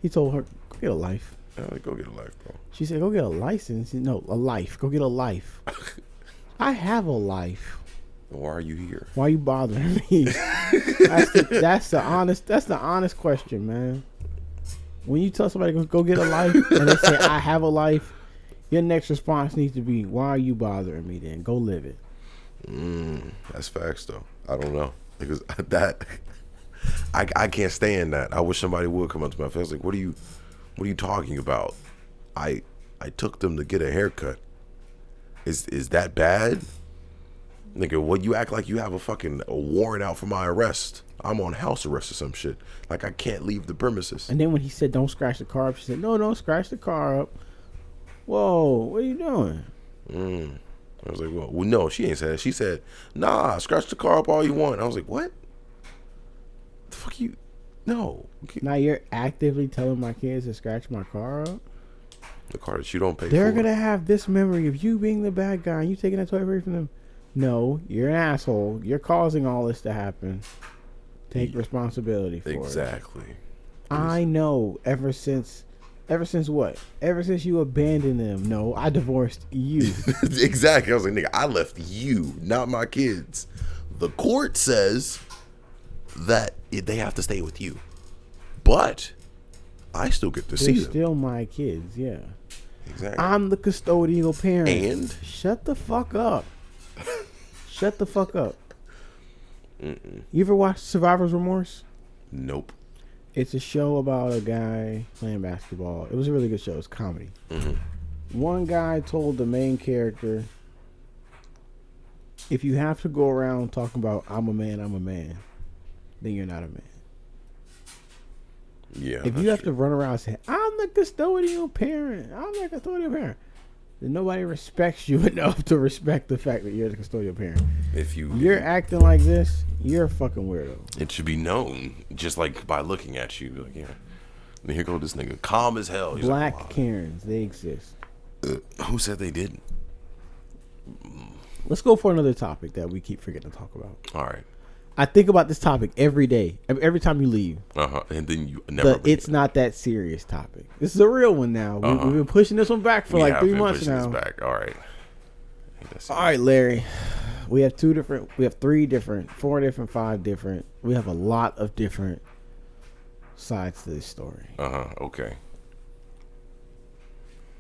He told her, go get a life. Go get a life, bro. She said, go get a license. No, a life. Go get a life. I have a life. Why are you here? Why are you bothering me? That's the honest question, man. When you tell somebody to go get a life and they say, I have a life, your next response needs to be, why are you bothering me then? Go live it. That's facts, though. I don't know. Because I can't stand that. I wish somebody would come up to my face like, what are you talking about? I took them to get a haircut. Is that bad? Nigga, what, you act like you have a warrant out for my arrest. I'm on house arrest or some shit. Like I can't leave the premises. And then when he said, don't scratch the car up, she said, no, don't scratch the car up. Whoa, what are you doing? I was like, well, no, she ain't said that. She said, nah, scratch the car up all you want. I was like, what? The fuck you? No. Now you're actively telling my kids to scratch my car up? The car that you don't pay They're for. going to have this memory of you being the bad guy and you taking that toy away from them. No, you're an asshole. You're causing all this to happen. Take responsibility for it. Exactly. I know. Ever since what? Ever since you abandoned them. No, I divorced you. Exactly. I was like, nigga, I left you, not my kids. The court says that they have to stay with you, but I still get to see They're them. still my kids. Yeah. Exactly. I'm the custodial parent. And shut the fuck up. Shut the fuck up. You ever watched Survivor's Remorse? Nope. It's a show about a guy playing basketball. It was a really good show. It's comedy. One guy told the main character, if you have to go around talking about I'm a man, then you're not a man. Yeah. If you have to run around saying, I'm the custodial parent, then nobody respects you enough to respect the fact that you're the custodial parent. If you're acting like this, you're a fucking weirdo. It should be known just like by looking at you. Like, yeah. And here go this nigga, calm as hell. He's Black like, wow. Karens, they exist. Who said they didn't? Let's go for another topic that we keep forgetting to talk about. All right. I think about this topic every day, every time you leave. And then you never. It's not that serious topic. This is a real one now. We've been pushing this one back for like 3 months now. Back. All right. All right, Larry. We have 4 different, 5 different. We have a lot of different sides to this story. Okay.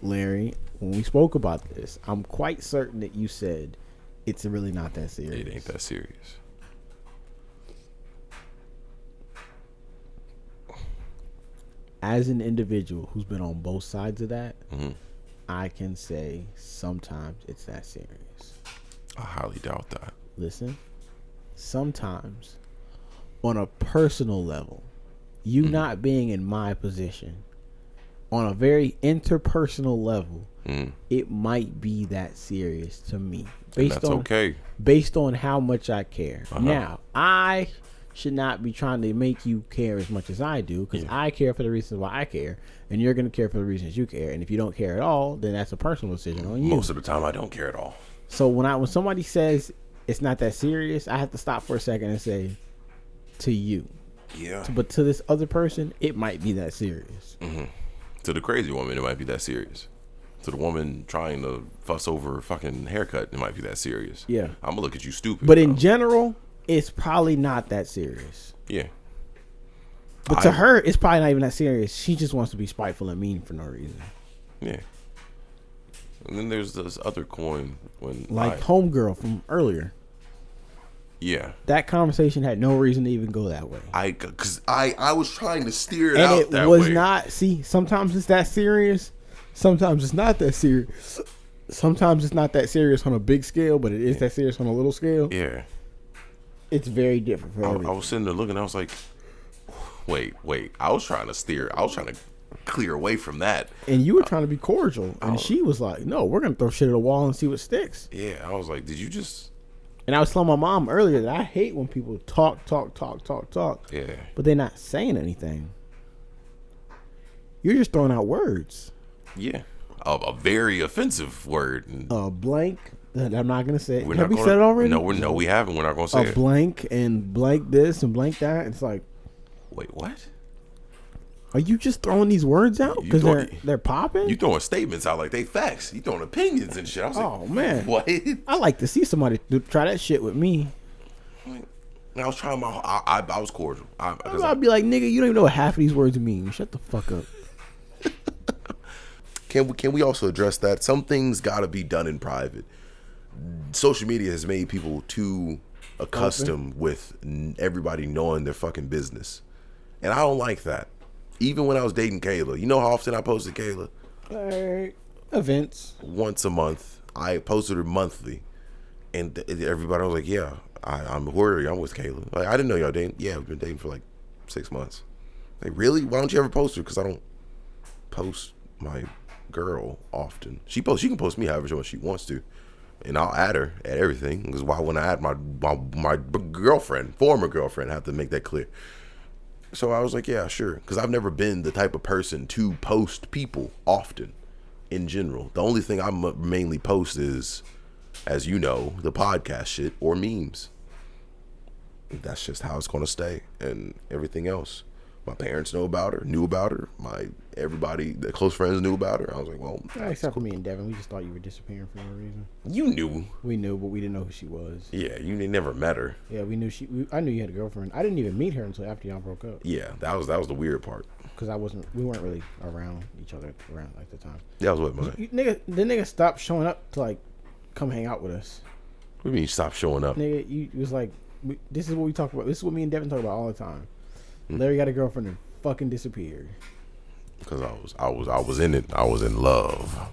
Larry, when we spoke about this, I'm quite certain that you said it's really not that serious. It ain't that serious. As an individual who's been on both sides of that, I can say sometimes it's that serious. I highly doubt that. Listen, sometimes on a personal level, you not being in my position, on a very interpersonal level, it might be that serious to me. Based on how much I care. Now, I should not be trying to make you care as much as I do, because I care for the reasons why I care, and you're going to care for the reasons you care. And if you don't care at all, then that's a personal decision on you. Most of the time, I don't care at all. So when somebody says it's not that serious, I have to stop for a second and say, to you. Yeah. But to this other person, it might be that serious. To the crazy woman, it might be that serious. To the woman trying to fuss over a fucking haircut, it might be that serious. Yeah. I'm gonna look at you stupid. But in general, it's probably not that serious. Yeah. But to her, it's probably not even that serious. She just wants to be spiteful and mean for no reason. Yeah. And then there's this other coin when homegirl from earlier. Yeah. That conversation had no reason to even go that way. Because I was trying to steer it and out it that was way. not. See, sometimes it's that serious. Sometimes it's not that serious. Sometimes it's not that serious on a big scale, but it is that serious on a little scale. Yeah. It's very different for everyone. I was sitting there looking. I was like, wait. I was trying to clear away from that. And you were trying to be cordial. And she was like, no, we're going to throw shit at the wall and see what sticks. Yeah. I was like, did you just... And I was telling my mom earlier that I hate when people talk. Yeah. But they're not saying anything. You're just throwing out words. Yeah. A very offensive word. Blank. That I'm not going to say. Have we said it already? No, we haven't. We're not going to say it. Blank and blank this and blank that. It's like... Wait, what? Are you just throwing these words out because they're popping? You throwing statements out like they facts. You throwing opinions and shit. I was like, man, what? I like to see somebody try that shit with me. I was trying I was cordial. I'd be like, nigga, you don't even know what half of these words mean. Shut the fuck up. Can we also address that some things got to be done in private? Social media has made people too accustomed with everybody knowing their fucking business, and I don't like that. Even when I was dating Kayla, you know how often I posted Kayla? Events. Once a month. I posted her monthly. And everybody was like, yeah, I'm with Kayla. Like, I didn't know y'all dating. Yeah, we've been dating for like 6 months. Like, really? Why don't you ever post her? Because I don't post my girl often. She can post me however much she wants to. And I'll add her at everything. Because why wouldn't I add my girlfriend, former girlfriend, I have to make that clear. So I was like, yeah, sure. Because I've never been the type of person to post people often in general. The only thing I mainly post is, as you know, the podcast shit or memes. That's just how it's going to stay. And everything else. My parents knew about her. Everybody, the close friends knew about her. I was like, well. Except for me and Devin. We just thought you were disappearing for no reason. You knew. We knew, but we didn't know who she was. Yeah, you never met her. Yeah, we knew I knew you had a girlfriend. I didn't even meet her until after y'all broke up. Yeah, that was the weird part. Because we weren't really around each other around like the time. Yeah, I was with my the nigga stopped showing up to like come hang out with us. What do you mean stop showing up? Nigga, you was like, this is what we talk about. This is what me and Devin talk about all the time. Larry got a girlfriend and fucking disappeared. Because I was in it. I was in love,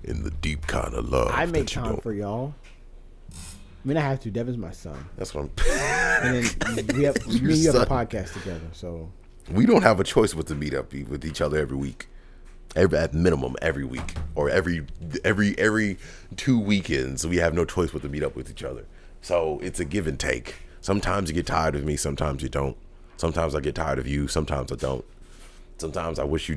in the deep kind of love. I make time for y'all. I mean, I have to. Devin's my son. That's what I'm. And then me and you have a podcast together, so we don't have a choice but to meet up with each other every week, at minimum every week, or every 2 weekends. We have no choice but to meet up with each other. So it's a give and take. Sometimes you get tired of me. Sometimes you don't. Sometimes I get tired of you. Sometimes I don't. Sometimes I wish we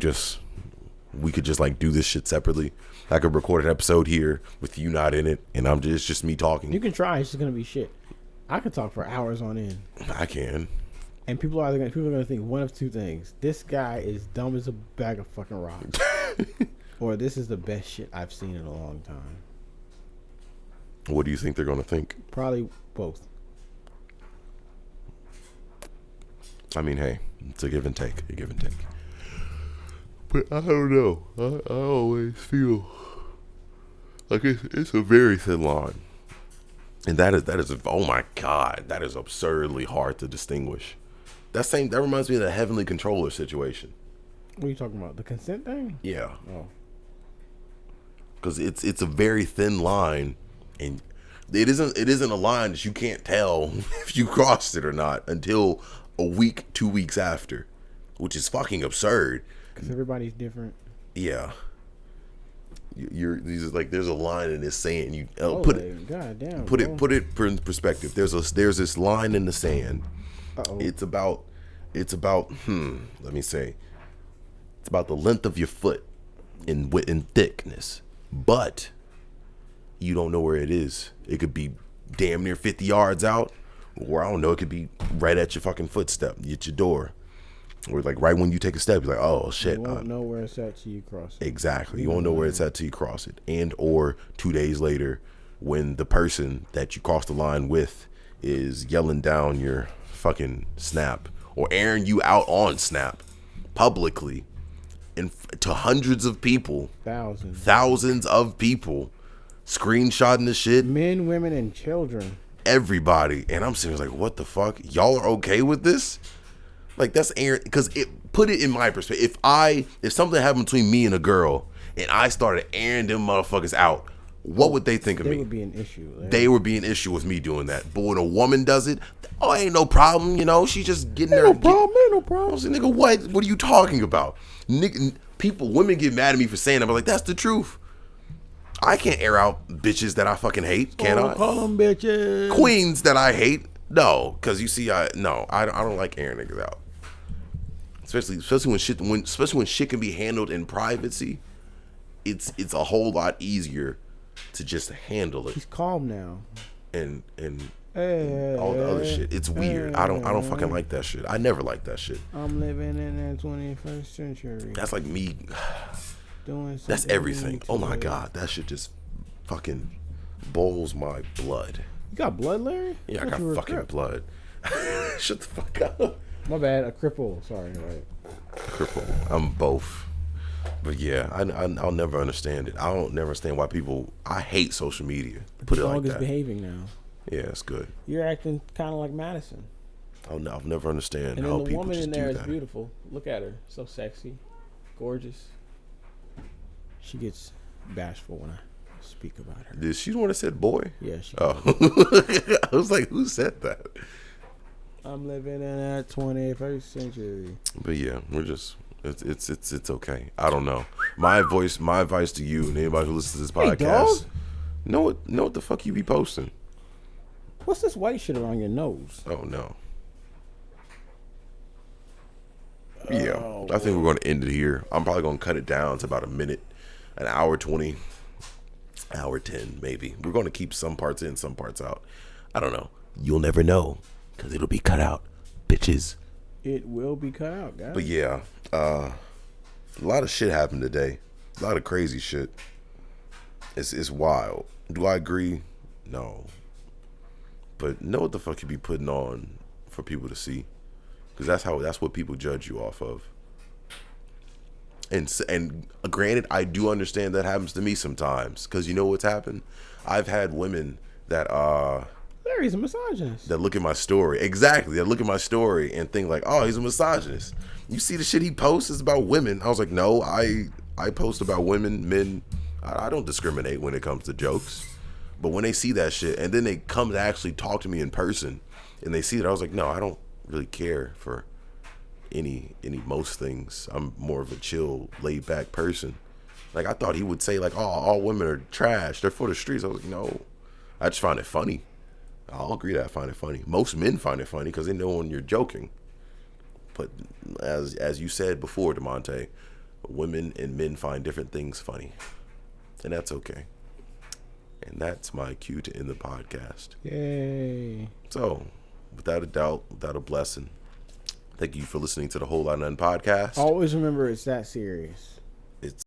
could just like do this shit separately. I could record an episode here with you not in it, and it's just me talking. You can try. It's just gonna be shit. I could talk for hours on end. I can. And people are gonna think one of two things: this guy is dumb as a bag of fucking rocks, or this is the best shit I've seen in a long time. What do you think they're gonna think? Probably both. I mean, hey, it's a give and take. A give and take. But I don't know. I always feel like it's a very thin line. And that is oh my God, that is absurdly hard to distinguish. That reminds me of the Heavenly Controller situation. What are you talking about? The consent thing? Yeah. Oh. Because it's a very thin line, and it isn't a line that you can't tell if you crossed it or not until a week, 2 weeks after, which is fucking absurd. Because everybody's different. Yeah. There's a line in this sand. You God damn, put it in perspective. There's this line in the sand. Uh-oh. It's about let me say, it's about the length of your foot in width and thickness, but you don't know where it is. It could be damn near 50 yards out, or I don't know. It could be right at your fucking footstep, at your door. Or like right when you take a step, you're like, oh shit. You won't know where it's at till you cross it. Exactly. You won't know where it's at till you cross it. And or 2 days later, when the person that you crossed the line with is yelling down your fucking Snap or airing you out on Snap publicly and to hundreds of people, thousands of people, screenshotting the shit. Men, women, and children. Everybody. And I'm sitting there like, what the fuck? Y'all are okay with this? Like, that's Aaron, because put it in my perspective. If something happened between me and a girl and I started airing them motherfuckers out, what would they think of me? They would be an issue. They would be an issue with me doing that. But when a woman does it, oh, ain't no problem, you know. She's just getting there. Ain't no problem. I was like, nigga, what are you talking about? Women get mad at me for saying that, but like, that's the truth. I can't air out bitches that I fucking hate, can I? Call them bitches. Queens that I hate, no, because you see, I don't like airing niggas out. Especially when shit can be handled in privacy, it's a whole lot easier to just handle it. He's calm now. And all the other shit. It's weird. I don't fucking like that shit. I never liked that shit. I'm living in the 21st century. That's like me doing. That's everything. Oh my God, that shit just fucking boils my blood. You got blood, Larry? Yeah, I got fucking blood. Shut the fuck up. My bad, a cripple. Sorry, right. Cripple. I'm both. But yeah, I'll never understand it. I don't never understand why people. I hate social media. Put it like that. The dog is behaving now. Yeah, it's good. You're acting kind of like Madison. I'll never understand and how then the people woman just in there do is that. beautiful. Look at her, so sexy, gorgeous. She gets bashful when I speak about her. Did she the one that said boy? Yeah, she. Oh, I was like, who said that? I'm living in that 21st century. But yeah, we're just it's okay. I don't know. My advice to you and anybody who listens to this podcast, know what the fuck you be posting. What's this white shit around your nose? Oh no. Yeah, I think we're going to end it here. I'm probably going to cut it down to about a minute, an hour 20, hour 10 maybe. We're going to keep some parts in, some parts out. I don't know. You'll never know because it'll be cut out, bitches. It will be cut out, guys. But yeah, a lot of shit happened today. A lot of crazy shit. It's wild. Do I agree? No. But know what the fuck you be putting on for people to see, because that's what people judge you off of. And granted, I do understand that happens to me sometimes, because you know what's happened? I've had women that Larry's a misogynist. That look at my story. Exactly. That look at my story and think like, oh, he's a misogynist. You see the shit he posts is about women. I was like, no, I post about women, men. I don't discriminate when it comes to jokes. But when they see that shit and then they come to actually talk to me in person and they see it, I was like, no, I don't really care for most things. I'm more of a chill, laid back person. Like, I thought he would say like, oh, all women are trash. They're for the streets. I was like, no, I just find it funny. I'll agree that I find it funny. Most men find it funny because they know when you're joking. But as you said before, DeMonte, women and men find different things funny. And that's okay. And that's my cue to end the podcast. Yay. So, without a doubt, without a blessing, thank you for listening to the Whole Lot of None podcast. Always remember it's that serious.